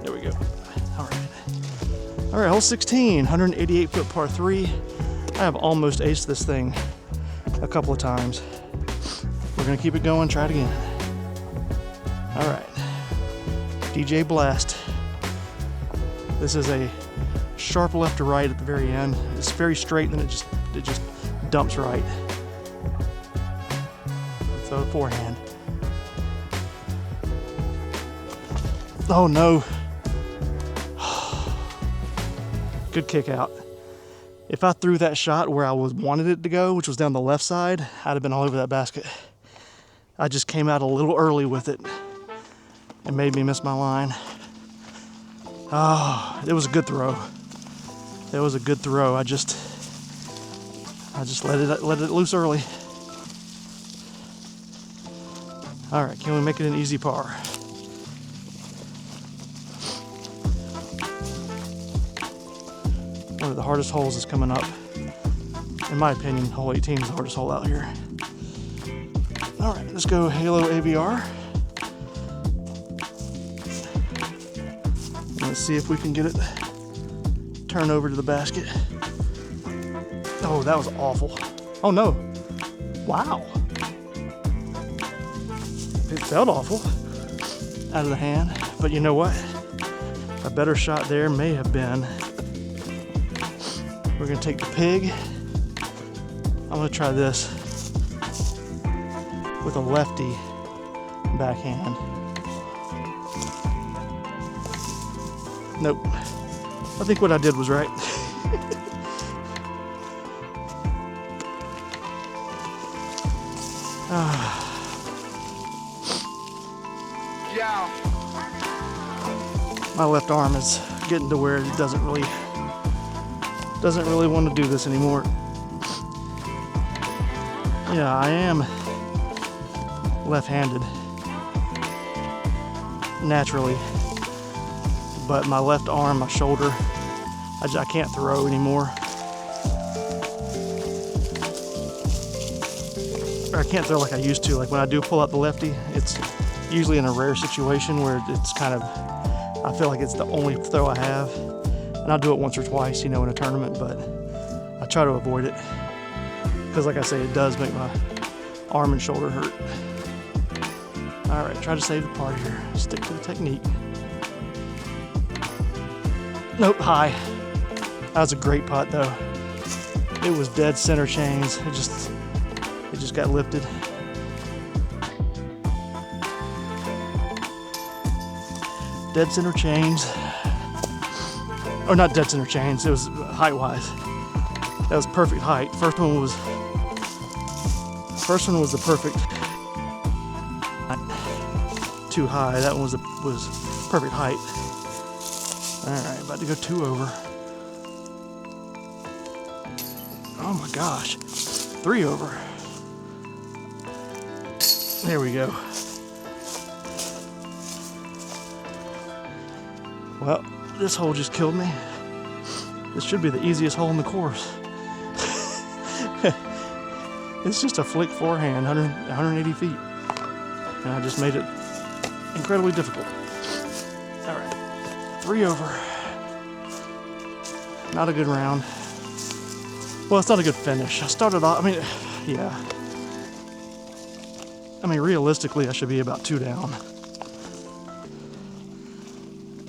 There we go. All right, hole 16, 188-foot par 3. I have almost aced this thing a couple of times. We're gonna keep it going, try it again. All right, DJ Blast. This is a sharp left to right at the very end. It's very straight, and then it just dumps right. Throw it forehand. Oh no. Good kick out. If I threw that shot where I wanted it to go, which was down the left side, I'd have been all over that basket. I just came out a little early with it. It made me miss my line. Oh, it was a good throw. It was a good throw. I just let it loose early. All right, can we make it an easy par? One of the hardest holes is coming up. In my opinion, hole 18 is the hardest hole out here. All right, let's go Halo AVR. Let's see if we can get it turned over to the basket. Oh, that was awful. Oh no. Wow. It felt awful out of the hand, but you know what? A better shot there may have been. We're gonna take the pig. I'm gonna try this with a lefty backhand. Nope. I think what I did was right. My left arm is getting to where it doesn't really want to do this anymore. Yeah, I am left-handed naturally, but my left arm, my shoulder, I can't throw anymore. Or I can't throw like I used to. Like when I do pull out the lefty, it's usually in a rare situation where it's kind of, I feel like it's the only throw I have. And I'll do it once or twice, in a tournament, but I try to avoid it. Because like I say, it does make my arm and shoulder hurt. All right, try to save the par here. Stick to the technique. Nope, high. That was a great putt though. It was dead center chains. It just got lifted. Dead center chains. Or not dead center chains, it was height-wise. That was perfect height. First one was the perfect. Too high. That one was perfect height. All right, about to go 2 over. Oh my gosh, 3 over. There we go. Well, this hole just killed me. This should be the easiest hole in the course. It's just a flick forehand, 180 feet. And I just made it incredibly difficult. All right, 3 over. Not a good round. Well, it's not a good finish. I started off, yeah. Realistically, I should be about 2 down.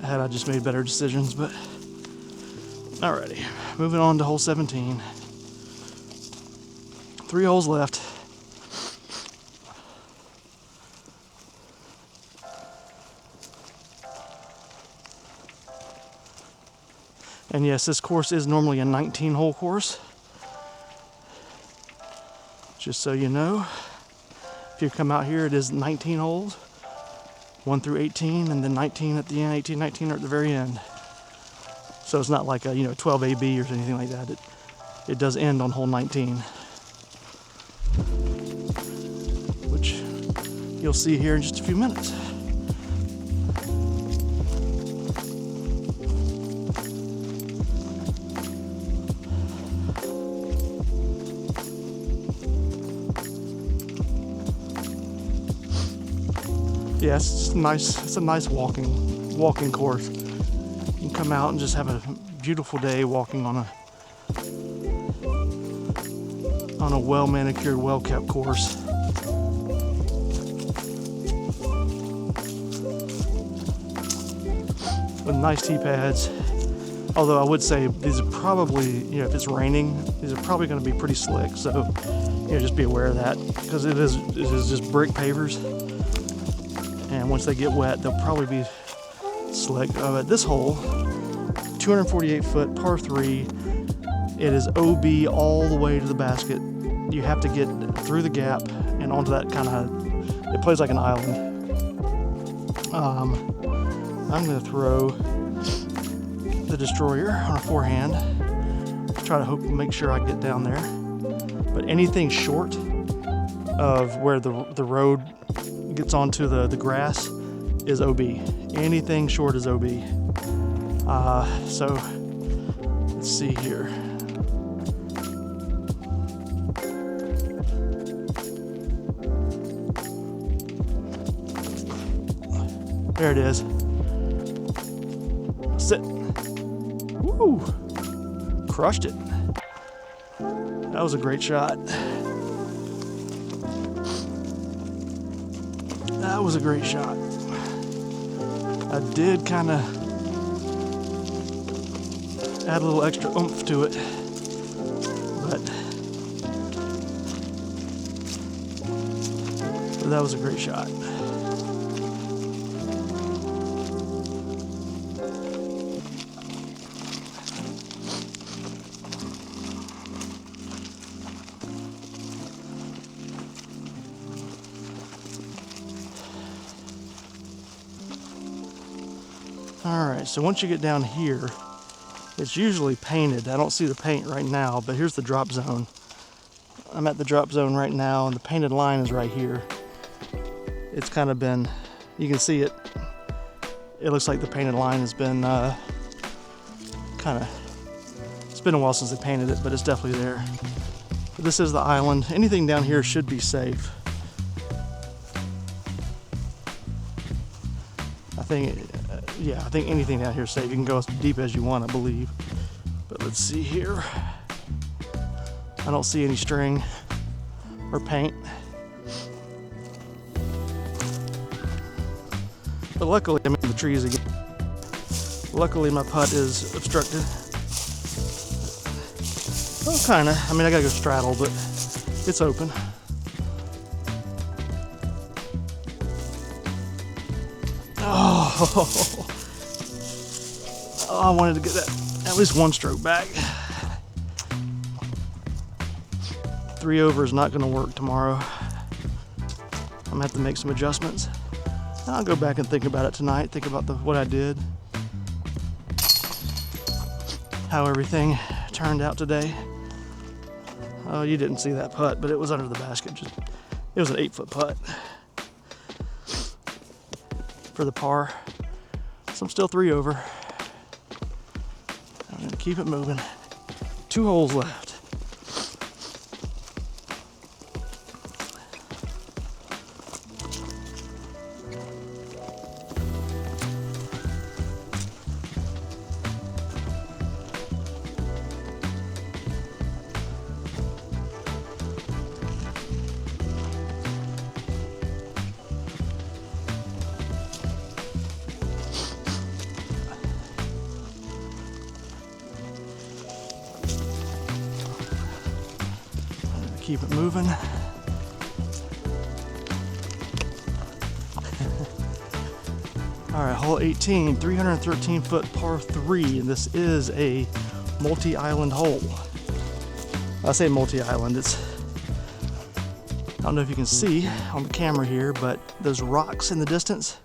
Had I just made better decisions, but alrighty. Moving on to hole 17. 3 holes left. And yes, this course is normally a 19-hole course. Just so you know, if you come out here, it is 19 holes, 1 through 18, and then 19 at the end. 18, 19 are at the very end. So it's not like a 12 AB or anything like that. It does end on hole 19, which you'll see here in just a few minutes. Yes, it's nice. It's a nice walking course. You can come out and just have a beautiful day walking on a well manicured, well kept course. With nice tee pads. Although I would say these are probably, if it's raining, these are probably going to be pretty slick. So, just be aware of that, because it is just brick pavers. And once they get wet, they'll probably be slick. At this hole, 248 foot par 3, it is OB all the way to the basket. You have to get through the gap and onto that it plays like an island. I'm going to throw the destroyer on a forehand. Try to make sure I get down there. But anything short of where the road gets onto the grass is OB. Anything short is OB. So let's see here. There it is. Sit. Woo! Crushed it. That was a great shot. That was a great shot. I did kind of add a little extra oomph to it, but that was a great shot. Alright, so once you get down here, it's usually painted. I don't see the paint right now, but here's the drop zone. I'm at the drop zone right now, and the painted line is right here. It's kind of been, you can see it. It looks like the painted line has been it's been a while since they painted it, but it's definitely there. But this is the island. Anything down here should be safe. I think anything down here is safe. You can go as deep as you want, I believe. But let's see here. I don't see any string or paint. But luckily, I'm in the trees again. Luckily, my putt is obstructed. Well, kind of. I mean, I gotta go straddle, but it's open. Oh, I wanted to get that at least one stroke back. 3 over is not going to work tomorrow. I'm going to have to make some adjustments. I'll go back and think about it tonight, think about what I did, how everything turned out today. Oh, you didn't see that putt, but it was under the basket. It was an 8-foot putt for the par. So I'm still 3 over. I'm gonna keep it moving. 2 holes left. Keep it moving. All right, hole 18, 313 foot par 3, and this is a multi-island hole. I say multi-island, I don't know if you can see on the camera here, but those rocks in the distance,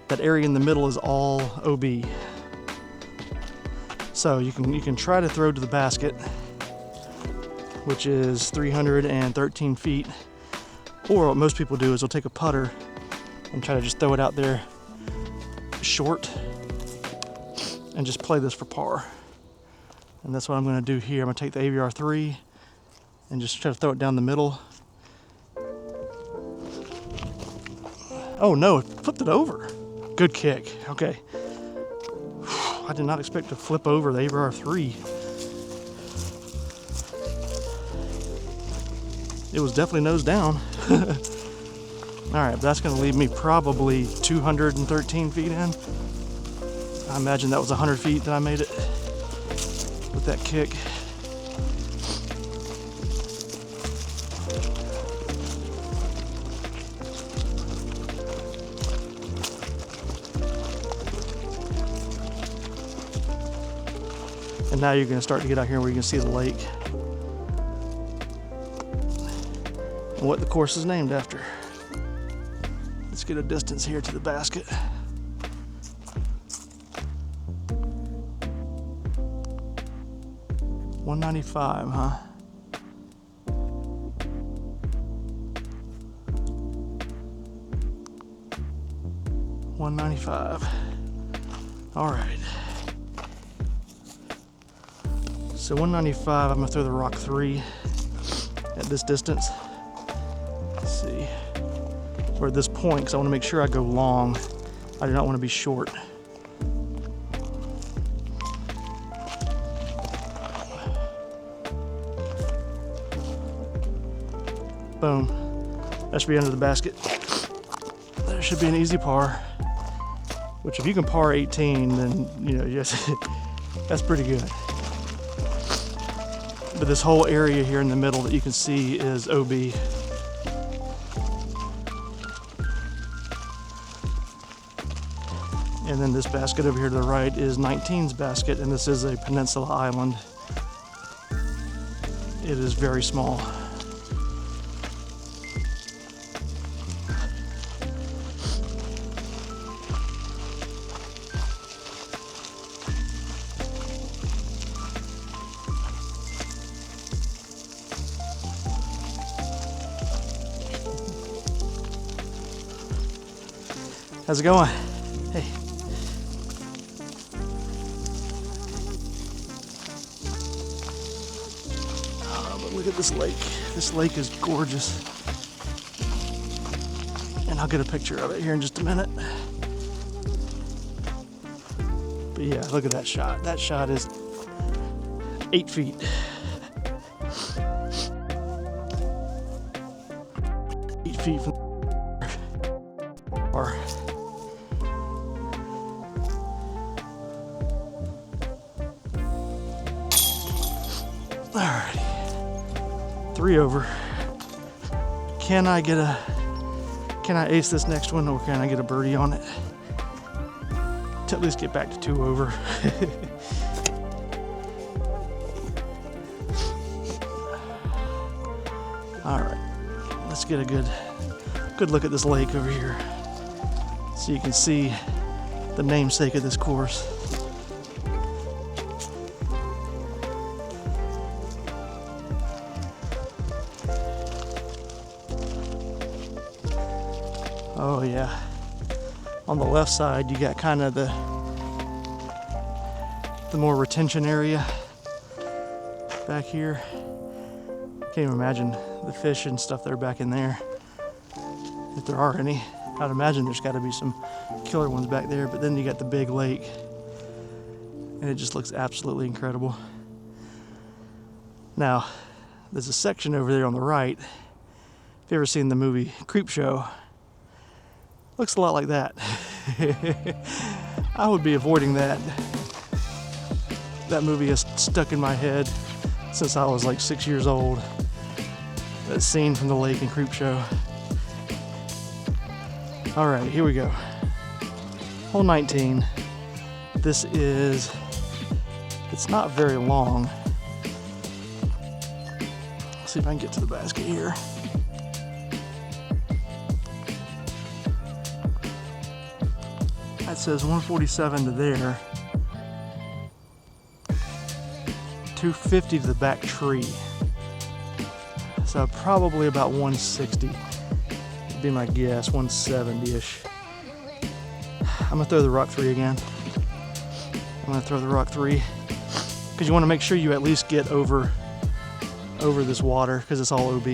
that area in the middle is all OB. So you can try to throw to the basket, which is 313 feet, or what most people do is they'll take a putter and try to just throw it out there short and just play this for par. And that's what I'm going to do here. I'm going to take the AVR 3 and just try to throw it down the middle. Oh no, it flipped it over. Good kick. Okay. I did not expect to flip over the AVR 3. It was definitely nose down. Alright, but that's going to leave me probably 213 feet in. I imagine that was 100 feet that I made it with that kick. And now you're going to start to get out here where you can see the lake and what the course is named after. Let's get a distance here to the basket. $195, huh? $195. All right. So 195, I'm gonna throw the rock 3 at this distance. Let's see. Or at this point, because I want to make sure I go long. I do not want to be short. Boom. That should be under the basket. That should be an easy par. Which if you can par 18, then yes, that's pretty good. But this whole area here in the middle that you can see is OB. And then this basket over here to the right is 19's basket, and this is a peninsula island. It is very small. How's it going? Hey. Oh, but look at this lake. This lake is gorgeous. And I'll get a picture of it here in just a minute. But yeah, look at that shot. That shot is 8 feet. 8 feet from or alrighty, 3 over. Can I ace this next one, or can I get a birdie on it to at least get back to 2 over? All right, let's get a good look at this lake over here, so you can see the namesake of this course. Oh yeah, on the left side you got kind of the more retention area back here. Can't even imagine the fish and stuff that are back in there, if there are any. I'd imagine there's got to be some killer ones back there, but then you got the big lake, and it just looks absolutely incredible. Now, there's a section over there on the right. If you ever seen the movie Creepshow, looks a lot like that. I would be avoiding that. That movie has stuck in my head since I was like 6 years old. That scene from the lake in Creepshow. All right, here we go. hole 19. It's not very long. Let's see if I can get to the basket here. That says 147 to there. 250 to the back tree. So probably about 160 would be my guess, 170-ish. I'm gonna throw the rock 3 again. I'm gonna throw the rock 3 because you want to make sure you at least get over this water because it's all OB.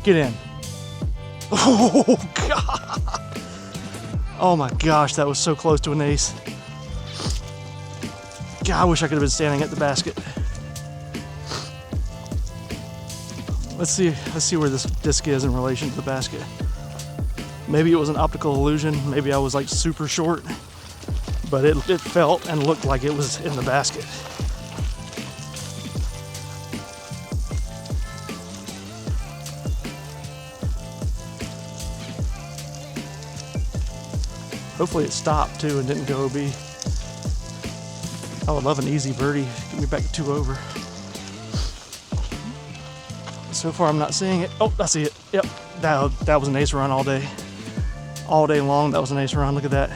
Get in. Oh God! Oh my gosh, that was so close to an ace. God, I wish I could have been standing at the basket. Let's see where this disc is in relation to the basket. Maybe it was an optical illusion. Maybe I was like super short, but it felt and looked like it was in the basket. Hopefully it stopped too and didn't go OB. I would love an easy birdie. Get me back to 2 over. So far I'm not seeing it. Oh, I see it. Yep, that was an ace run all day. All day long, that was an ace run. Look at that.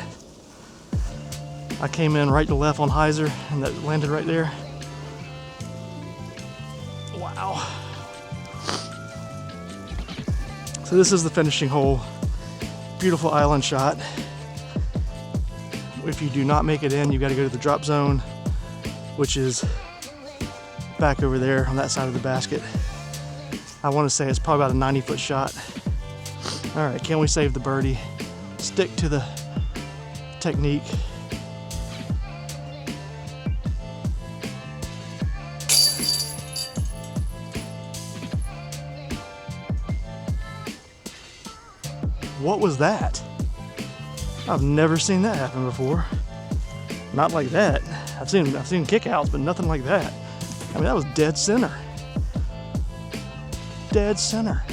I came in right to left on hyzer and that landed right there. Wow. So this is the finishing hole. Beautiful island shot. If you do not make it in, you got to go to the drop zone, which is back over there on that side of the basket. I want to say it's probably about a 90-foot shot. All right, can we save the birdie? Stick to the technique. What was that? I've never seen that happen before. Not like that. I've seen kickouts, but nothing like that. I mean, that was dead center. Dead center.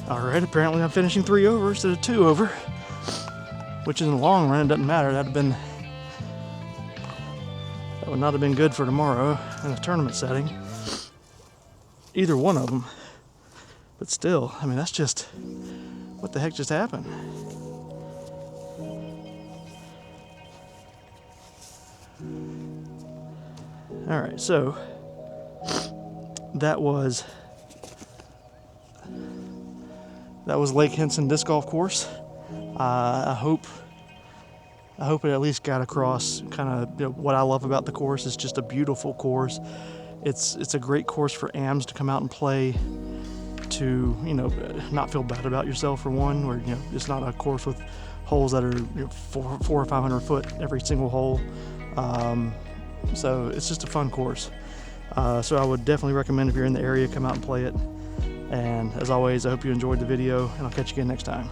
All right, apparently I'm finishing 3 over instead of 2 over, which in the long run, it doesn't matter. That would not have been good for tomorrow in a tournament setting. Either one of them. But still, I mean, that's just, what the heck just happened? All right, so that was Lake Hinson Disc Golf Course. I hope it at least got across kind of what I love about the course. It's just a beautiful course. It's a great course for AMs to come out and play, to not feel bad about yourself for one, where it's not a course with holes that are 400 or 500 foot every single hole. So it's just a fun course. So I would definitely recommend, if you're in the area, come out and play it. And as always, I hope you enjoyed the video, and I'll catch you again next time.